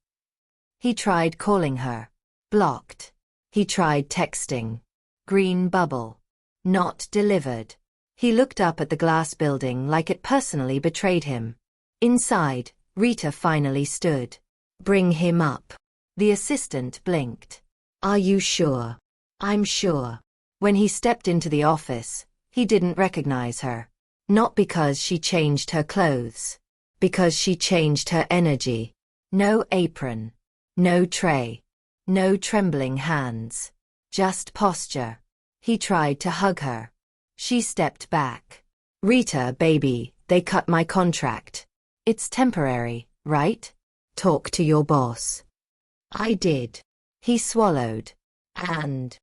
He tried calling her. Blocked. He tried texting. Green bubble. Not delivered. He looked up at the glass building like it personally betrayed him. Inside, Rita finally stood. Bring him up. The assistant blinked. Are you sure? I'm sure. When he stepped into the office, he didn't recognize her. Not because she changed her clothes. Because she changed her energy. No apron. No tray. No trembling hands. Just posture. He tried to hug her. She stepped back. Rita, baby, they cut my contract. It's temporary, right? Talk to your boss. I did. He swallowed. And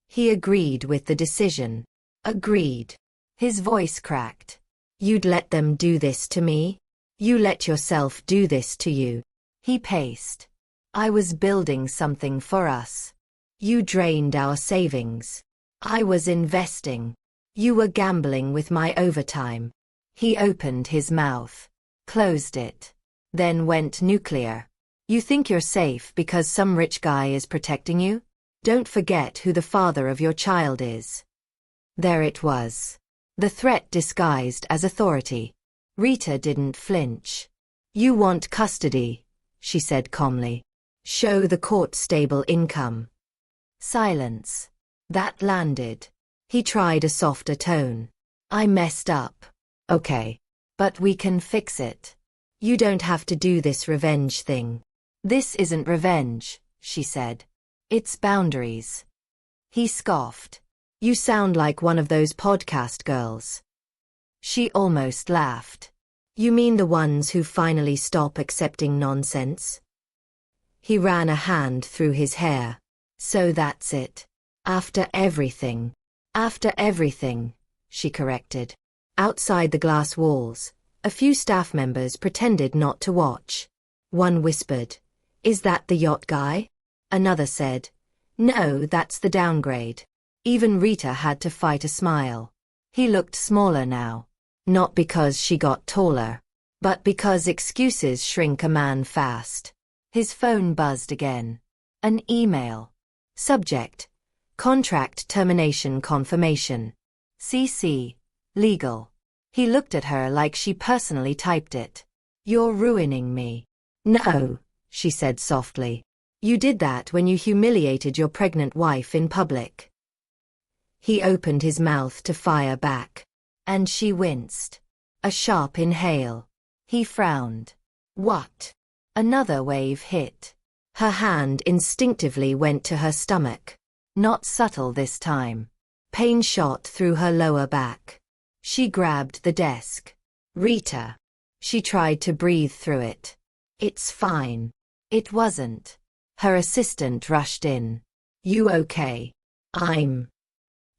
he agreed with the decision. Agreed. His voice cracked. You'd let them do this to me? You let yourself do this to you. He paced. I was building something for us. You drained our savings. I was investing. You were gambling with my overtime. He opened his mouth. Closed it. Then went nuclear. You think you're safe because some rich guy is protecting you? Don't forget who the father of your child is. There it was. The threat disguised as authority. Rita didn't flinch. You want custody, she said calmly. Show the court stable income. Silence. That landed. He tried a softer tone. I messed up. Okay. But we can fix it. You don't have to do this revenge thing. This isn't revenge, she said. It's boundaries. He scoffed. You sound like one of those podcast girls. She almost laughed. You mean the ones who finally stop accepting nonsense? He ran a hand through his hair. So that's it. After everything. After everything, she corrected. Outside the glass walls, a few staff members pretended not to watch. One whispered, Is that the yacht guy? Another said, No, that's the downgrade. Even Rita had to fight a smile. He looked smaller now. Not because she got taller, but because excuses shrink a man fast. His phone buzzed again. An email. Subject. Contract termination confirmation. CC. Legal. He looked at her like she personally typed it. You're ruining me. No, she said softly. You did that when you humiliated your pregnant wife in public. He opened his mouth to fire back. And she winced. A sharp inhale. He frowned. What? Another wave hit. Her hand instinctively went to her stomach. Not subtle this time. Pain shot through her lower back. She grabbed the desk. Rita. She tried to breathe through it. It's fine. It wasn't. Her assistant rushed in. You okay? I'm.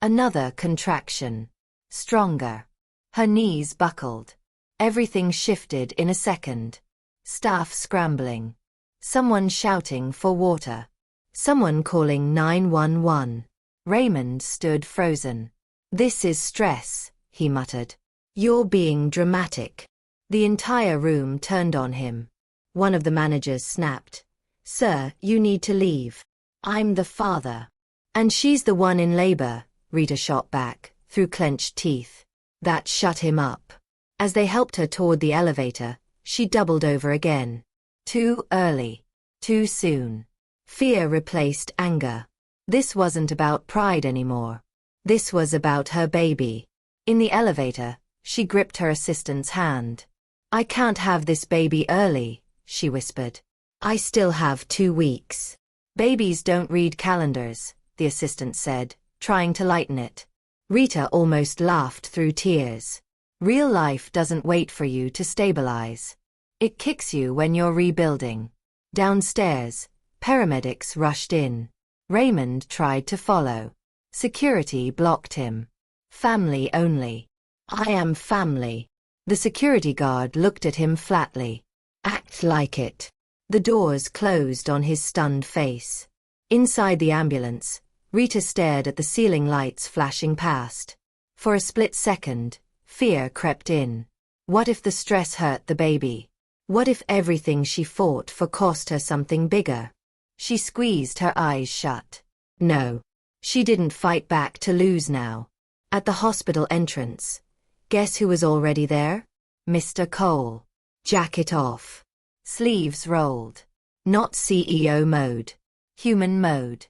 Another contraction. Stronger. Her knees buckled. Everything shifted in a second. Staff scrambling. Someone shouting for water. Someone calling 911. Raymond stood frozen. This is stress, he muttered. You're being dramatic. The entire room turned on him. One of the managers snapped. Sir, you need to leave. I'm the father. And she's the one in labor, Rita shot back, through clenched teeth. That shut him up. As they helped her toward the elevator, she doubled over again. Too early. Too soon. Fear replaced anger. This wasn't about pride anymore. This was about her baby. In the elevator, she gripped her assistant's hand. I can't have this baby early, she whispered. I still have 2 weeks. Babies don't read calendars, the assistant said, trying to lighten it. Rita almost laughed through tears. Real life doesn't wait for you to stabilize. It kicks you when you're rebuilding. Downstairs, paramedics rushed in. Raymond tried to follow. Security blocked him. Family only. I am family. The security guard looked at him flatly. Act like it. The doors closed on his stunned face. Inside the ambulance, Rita stared at the ceiling lights flashing past. For a split second, fear crept in. What if the stress hurt the baby? What if everything she fought for cost her something bigger? She squeezed her eyes shut. No. She didn't fight back to lose now. At the hospital entrance, guess who was already there? Mr. Cole. Jacket off. Sleeves rolled. Not CEO mode. Human mode.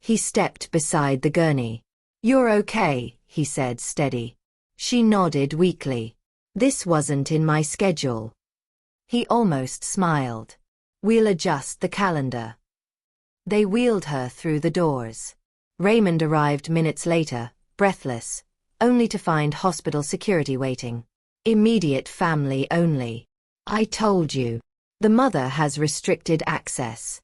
He stepped beside the gurney. You're okay, he said steady. She nodded weakly. This wasn't in my schedule. He almost smiled. We'll adjust the calendar. They wheeled her through the doors. Raymond arrived minutes later, breathless, only to find hospital security waiting. Immediate family only. I told you. The mother has restricted access.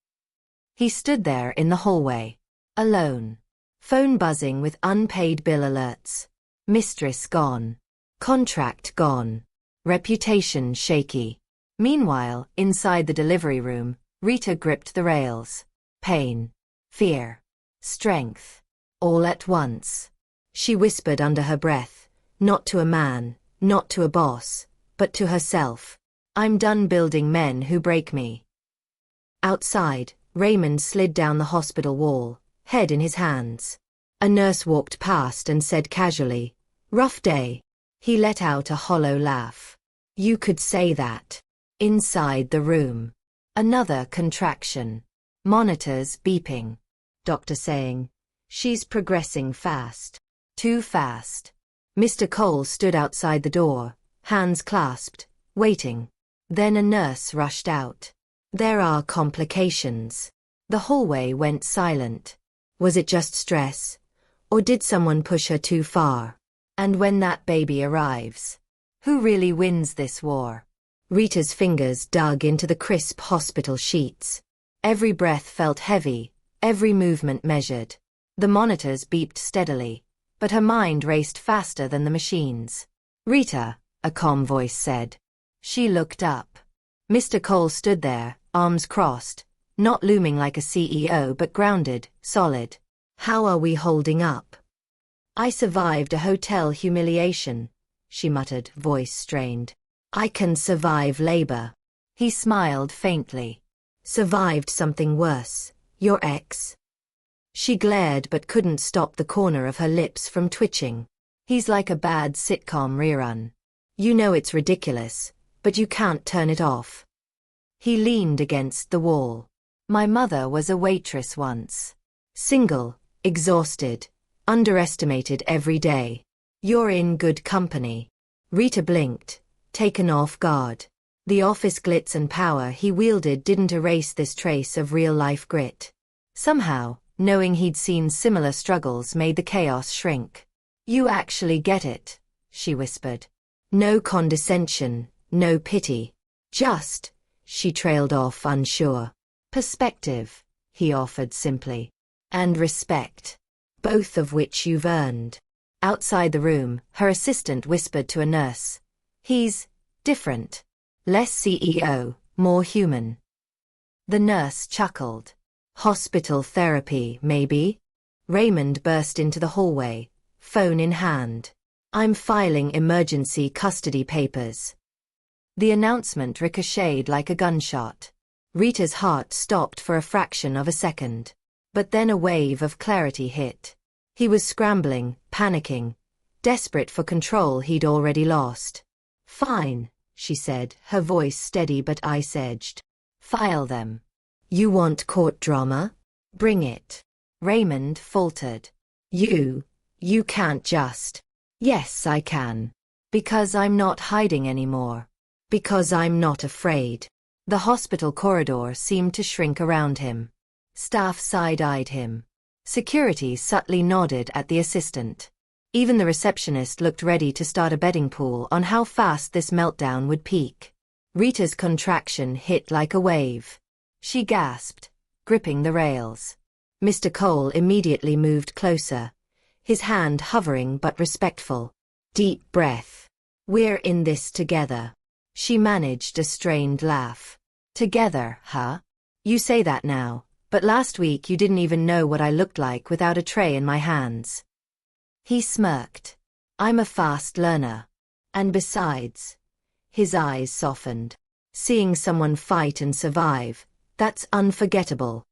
He stood there in the hallway. Alone. Phone buzzing with unpaid bill alerts. Mistress gone. Contract gone. Reputation shaky. Meanwhile, inside the delivery room, Rita gripped the rails. Pain. Fear. Strength. All at once. She whispered under her breath, not to a man, not to a boss, but to herself. I'm done building men who break me. Outside, Raymond slid down the hospital wall, head in his hands. A nurse walked past and said casually, "Rough day." He let out a hollow laugh. You could say that. Inside the room. Another contraction. Monitors beeping. Doctor saying, "She's progressing fast. Too fast." Mr. Cole stood outside the door, hands clasped, waiting. Then a nurse rushed out. There are complications. The hallway went silent. Was it just stress? Or did someone push her too far? And when that baby arrives, who really wins this war? Rita's fingers dug into the crisp hospital sheets. Every breath felt heavy, every movement measured. The monitors beeped steadily, but her mind raced faster than the machines. "Rita," a calm voice said. She looked up. Mr. Cole stood there, arms crossed, not looming like a CEO but grounded, solid. "How are we holding up?" "I survived a hotel humiliation," she muttered, voice strained. "I can survive labor." He smiled faintly. "Survived something worse. Your ex?" She glared but couldn't stop the corner of her lips from twitching. He's like a bad sitcom rerun. You know it's ridiculous, but you can't turn it off. He leaned against the wall. "My mother was a waitress once. Single, exhausted, underestimated every day. You're in good company." Rita blinked, taken off guard. The office glitz and power he wielded didn't erase this trace of real-life grit. Somehow, knowing he'd seen similar struggles made the chaos shrink. "You actually get it," she whispered. "No condescension, no pity. Just," she trailed off unsure. "Perspective," he offered simply. "And respect. Both of which you've earned." Outside the room, her assistant whispered to a nurse. "He's different. Less CEO, more human." The nurse chuckled. "Hospital therapy, maybe?" Raymond burst into the hallway, phone in hand. "I'm filing emergency custody papers." The announcement ricocheted like a gunshot. Rita's heart stopped for a fraction of a second. But then a wave of clarity hit. He was scrambling, panicking, desperate for control he'd already lost. "Fine," she said, her voice steady but ice-edged. "File them. You want court drama? Bring it." Raymond faltered. You can't just." "Yes, I can. Because I'm not hiding anymore. Because I'm not afraid." The hospital corridor seemed to shrink around him. Staff side-eyed him. Security subtly nodded at the assistant. Even the receptionist looked ready to start a betting pool on how fast this meltdown would peak. Rita's contraction hit like a wave. She gasped, gripping the rails. Mr. Cole immediately moved closer, his hand hovering but respectful. "Deep breath. We're in this together." She managed a strained laugh. "Together, huh? You say that now, but last week you didn't even know what I looked like without a tray in my hands." He smirked. "I'm a fast learner. And besides," his eyes softened, "seeing someone fight and survive, that's unforgettable."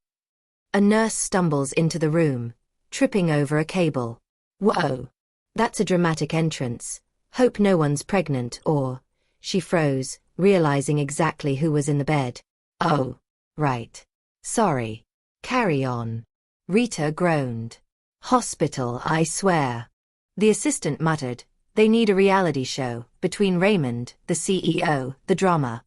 A nurse stumbles into the room, tripping over a cable. "Whoa. That's a dramatic entrance. Hope no one's pregnant or..." She froze, realizing exactly who was in the bed. "Oh, right. Sorry. Carry on." Rita groaned. "Hospital, I swear." The assistant muttered, "They need a reality show, between Raymond, the CEO, the drama."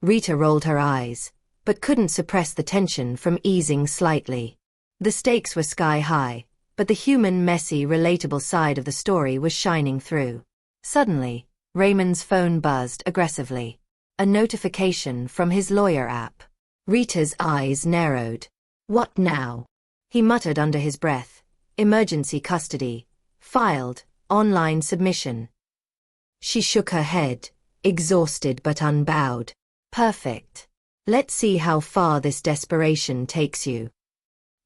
Rita rolled her eyes, but couldn't suppress the tension from easing slightly. The stakes were sky high, but the human, messy, relatable side of the story was shining through. Suddenly, Raymond's phone buzzed aggressively. A notification from his lawyer app. Rita's eyes narrowed. "What now?" He muttered under his breath. "Emergency custody. Filed. Online submission." She shook her head, exhausted but unbowed. "Perfect. Let's see how far this desperation takes you."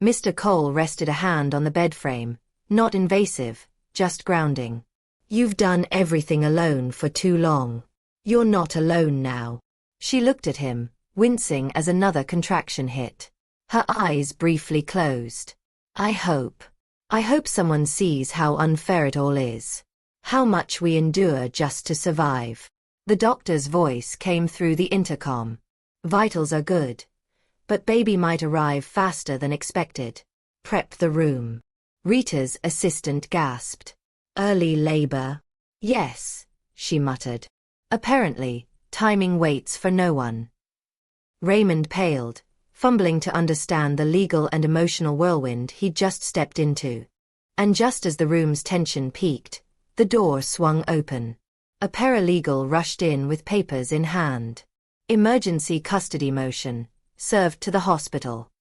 Mr. Cole rested a hand on the bed frame, not invasive, just grounding. "You've done everything alone for too long. You're not alone now." She looked at him, wincing as another contraction hit. Her eyes briefly closed. I hope someone sees how unfair it all is. How much we endure just to survive." The doctor's voice came through the intercom. "Vitals are good, but baby might arrive faster than expected. Prep the room." Rita's assistant gasped. "Early labor?" "Yes," she muttered. Apparently, timing waits for no one. Raymond paled, fumbling to understand the legal and emotional whirlwind he'd just stepped into. And just as the room's tension peaked, the door swung open. A paralegal rushed in with papers in hand. "Emergency custody motion, served to the hospital."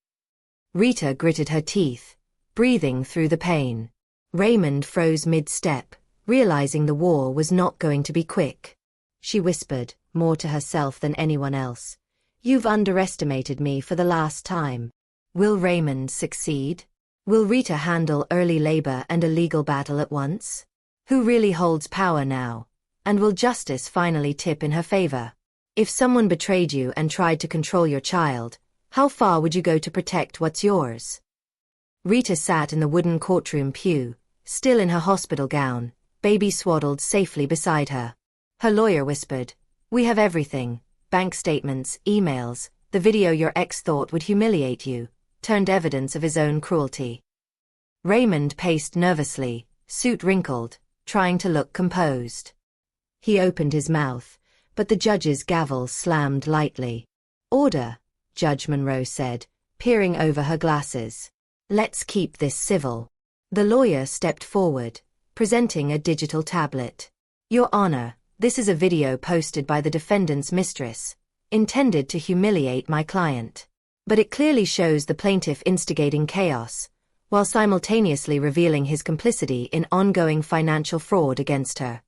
Rita gritted her teeth, breathing through the pain. Raymond froze mid-step, realizing the war was not going to be quick. She whispered, more to herself than anyone else, "You've underestimated me for the last time." Will Raymond succeed? Will Rita handle early labor and a legal battle at once? Who really holds power now? And will justice finally tip in her favor? If someone betrayed you and tried to control your child, how far would you go to protect what's yours? Rita sat in the wooden courtroom pew, still in her hospital gown, baby swaddled safely beside her. Her lawyer whispered, "We have everything, bank statements, emails, the video your ex thought would humiliate you, turned evidence of his own cruelty." Raymond paced nervously, suit wrinkled, trying to look composed. He opened his mouth, but the judge's gavel slammed lightly. "Order," Judge Monroe said, peering over her glasses. "Let's keep this civil." The lawyer stepped forward, presenting a digital tablet. "Your Honor, this is a video posted by the defendant's mistress, intended to humiliate my client. But it clearly shows the plaintiff instigating chaos, while simultaneously revealing his complicity in ongoing financial fraud against her."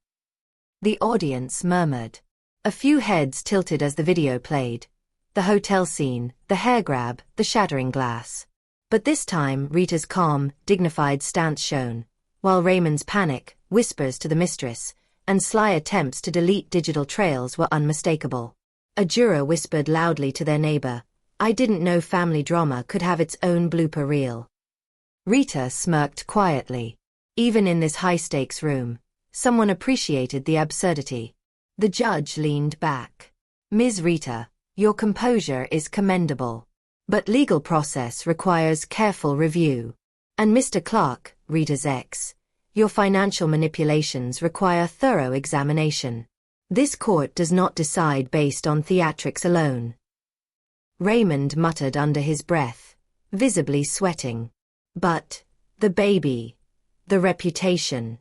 The audience murmured. A few heads tilted as the video played. The hotel scene, the hair grab, the shattering glass. But this time Rita's calm, dignified stance shone, while Raymond's panic, whispers to the mistress, and sly attempts to delete digital trails were unmistakable. A juror whispered loudly to their neighbor, "I didn't know family drama could have its own blooper reel." Rita smirked quietly. Even in this high-stakes room, someone appreciated the absurdity. The judge leaned back. "Ms. Rita, your composure is commendable. But legal process requires careful review. And Mr. Clark, Rita's ex, your financial manipulations require thorough examination. This court does not decide based on theatrics alone." Raymond muttered under his breath, visibly sweating. "But, the baby, the reputation."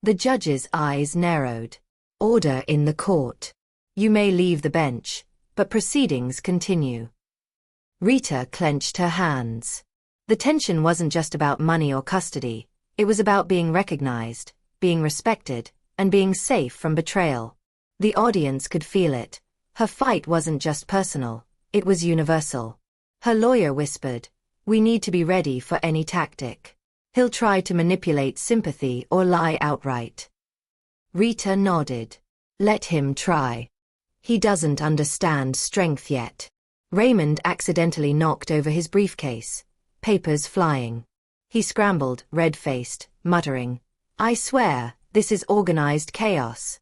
The judge's eyes narrowed. "Order in the court. You may leave the bench, but proceedings continue." Rita clenched her hands. The tension wasn't just about money or custody, it was about being recognized, being respected, and being safe from betrayal. The audience could feel it. Her fight wasn't just personal, it was universal. Her lawyer whispered, "We need to be ready for any tactic. He'll try to manipulate sympathy or lie outright." Rita nodded. "Let him try. He doesn't understand strength yet." Raymond accidentally knocked over his briefcase, papers flying. He scrambled, red-faced, muttering, "I swear, this is organized chaos."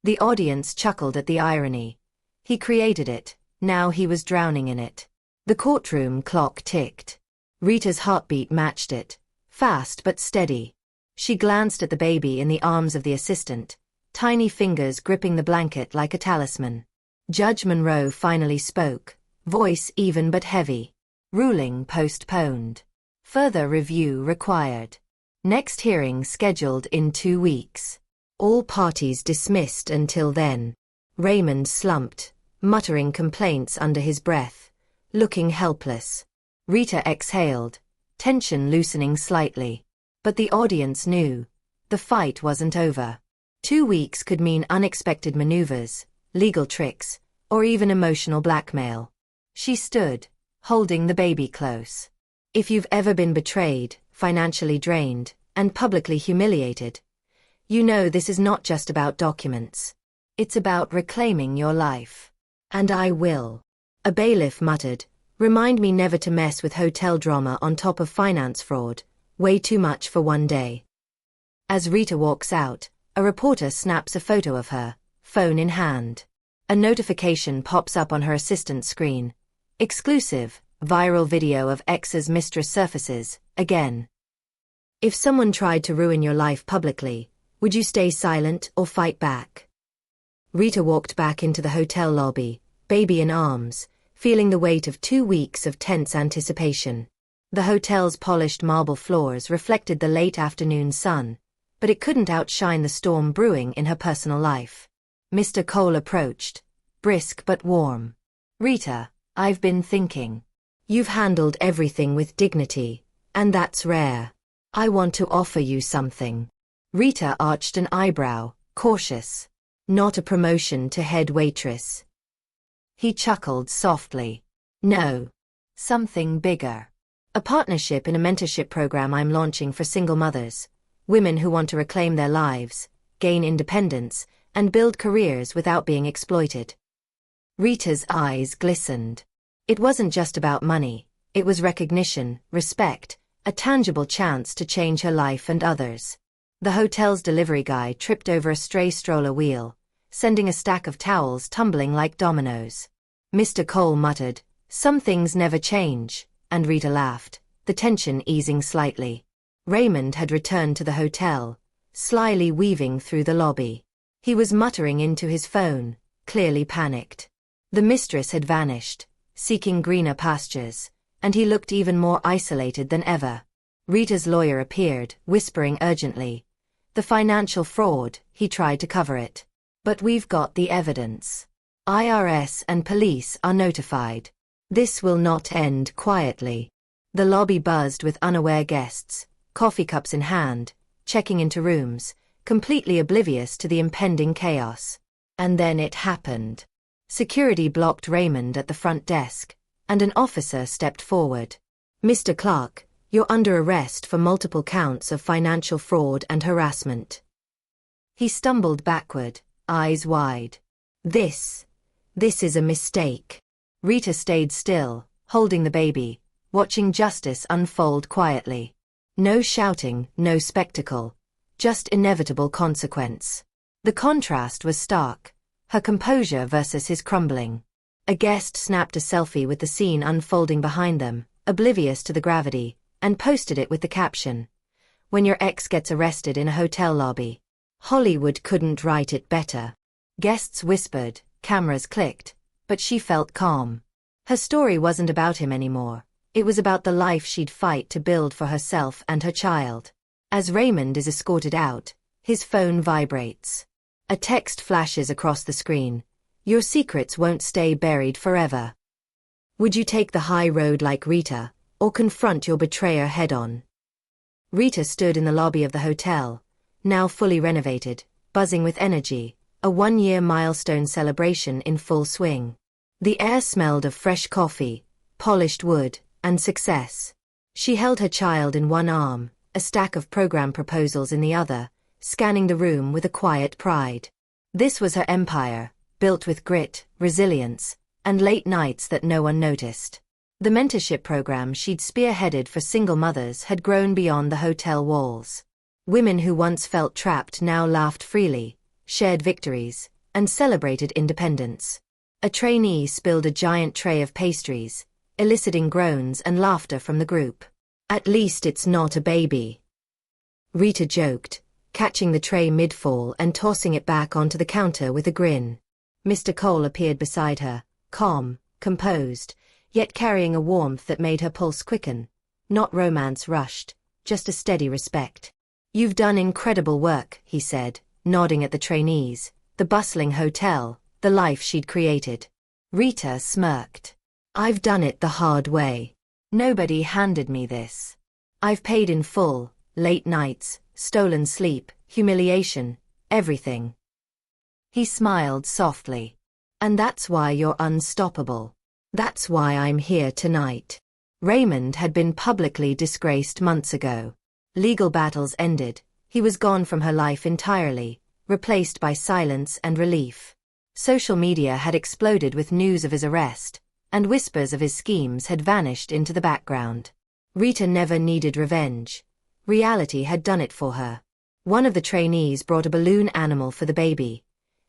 The audience chuckled at the irony. He created it, now he was drowning in it. The courtroom clock ticked. Rita's heartbeat matched it, fast but steady. She glanced at the baby in the arms of the assistant, tiny fingers gripping the blanket like a talisman. Judge Monroe finally spoke, voice even but heavy. "Ruling postponed. Further review required. Next hearing scheduled in 2 weeks. All parties dismissed until then." Raymond slumped, muttering complaints under his breath, looking helpless. Rita exhaled, tension loosening slightly. But the audience knew. The fight wasn't over. 2 weeks could mean unexpected maneuvers, legal tricks, or even emotional blackmail. She stood, holding the baby close. If you've ever been betrayed, financially drained, and publicly humiliated, you know this is not just about documents. It's about reclaiming your life. "And I will." A bailiff muttered, "Remind me never to mess with hotel drama on top of finance fraud. Way too much for one day." As Rita walks out, a reporter snaps a photo of her, phone in hand. A notification pops up on her assistant's screen. "Exclusive, viral video of ex's mistress surfaces, again." If someone tried to ruin your life publicly, would you stay silent or fight back? Rita walked back into the hotel lobby, baby in arms, feeling the weight of 2 weeks of tense anticipation. The hotel's polished marble floors reflected the late afternoon sun, but it couldn't outshine the storm brewing in her personal life. Mr. Cole approached, brisk but warm. "Rita, I've been thinking. You've handled everything with dignity, and that's rare. I want to offer you something." Rita arched an eyebrow, cautious. "Not a promotion to head waitress." He chuckled softly. "No. Something bigger. A partnership in a mentorship program I'm launching for single mothers, women who want to reclaim their lives, gain independence, and build careers without being exploited." Rita's eyes glistened. It wasn't just about money, it was recognition, respect, a tangible chance to change her life and others. The hotel's delivery guy tripped over a stray stroller wheel, sending a stack of towels tumbling like dominoes. Mr. Cole muttered, "Some things never change," and Rita laughed, the tension easing slightly. Raymond had returned to the hotel, slyly weaving through the lobby. He was muttering into his phone, clearly panicked. The mistress had vanished, seeking greener pastures, and he looked even more isolated than ever. Rita's lawyer appeared, whispering urgently. The financial fraud, he tried to cover it. But we've got the evidence. IRS and police are notified. This will not end quietly. The lobby buzzed with unaware guests, coffee cups in hand, checking into rooms, completely oblivious to the impending chaos. And then it happened. Security blocked Raymond at the front desk, and an officer stepped forward. Mr. Clark, you're under arrest for multiple counts of financial fraud and harassment. He stumbled backward, eyes wide. This is a mistake. Rita stayed still, holding the baby, watching justice unfold quietly. No shouting, no spectacle, just inevitable consequence. The contrast was stark, her composure versus his crumbling. A guest snapped a selfie with the scene unfolding behind them, oblivious to the gravity, and posted it with the caption, "When your ex gets arrested in a hotel lobby." Hollywood couldn't write it better. Guests whispered, cameras clicked, but she felt calm. Her story wasn't about him anymore. It was about the life she'd fight to build for herself and her child. As Raymond is escorted out, his phone vibrates. A text flashes across the screen. Your secrets won't stay buried forever. Would you take the high road like Rita, or confront your betrayer head-on? Rita stood in the lobby of the hotel, now fully renovated, buzzing with energy, a one-year milestone celebration in full swing. The air smelled of fresh coffee, polished wood, and success. She held her child in one arm, a stack of program proposals in the other, scanning the room with a quiet pride. This was her empire, built with grit, resilience, and late nights that no one noticed. The mentorship program she'd spearheaded for single mothers had grown beyond the hotel walls. Women who once felt trapped now laughed freely, shared victories, and celebrated independence. A trainee spilled a giant tray of pastries, eliciting groans and laughter from the group. At least it's not a baby, Rita joked, catching the tray mid-fall and tossing it back onto the counter with a grin. Mr. Cole appeared beside her, calm, composed, yet carrying a warmth that made her pulse quicken. Not romance rushed, just a steady respect. You've done incredible work, he said, nodding at the trainees, the bustling hotel, the life she'd created. Rita smirked. I've done it the hard way. Nobody handed me this. I've paid in full, late nights, stolen sleep, humiliation, everything. He smiled softly. And that's why you're unstoppable. That's why I'm here tonight. Raymond had been publicly disgraced months ago. Legal battles ended, he was gone from her life entirely, replaced by silence and relief. Social media had exploded with news of his arrest, and whispers of his schemes had vanished into the background. Rita never needed revenge. Reality had done it for her. One of the trainees brought a balloon animal for the baby.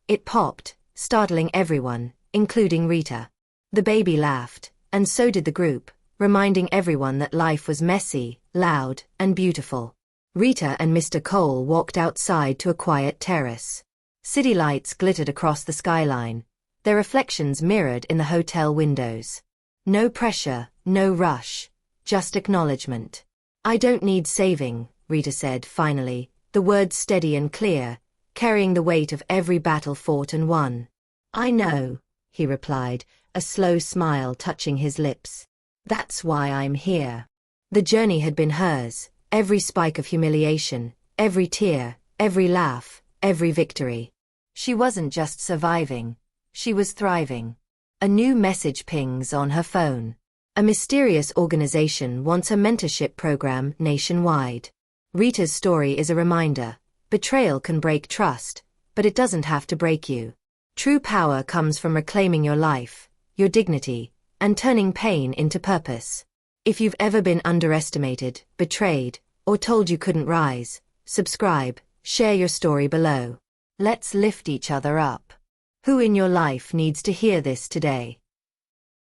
It popped, startling everyone, including Rita. The baby laughed, and so did the group, reminding everyone that life was messy, loud, and beautiful. Rita and Mr. Cole walked outside to a quiet terrace. City lights glittered across the skyline, their reflections mirrored in the hotel windows. No pressure, no rush, just acknowledgement. I don't need saving, Rita said finally, the words steady and clear, carrying the weight of every battle fought and won. I know, he replied, a slow smile touching his lips. That's why I'm here. The journey had been hers, every spike of humiliation, every tear, every laugh, every victory. She wasn't just surviving, she was thriving. A new message pings on her phone. A mysterious organization wants a mentorship program nationwide. Rita's story is a reminder. Betrayal can break trust, but it doesn't have to break you. True power comes from reclaiming your life, your dignity, and turning pain into purpose. If you've ever been underestimated, betrayed, or told you couldn't rise, subscribe, share your story below. Let's lift each other up. Who in your life needs to hear this today?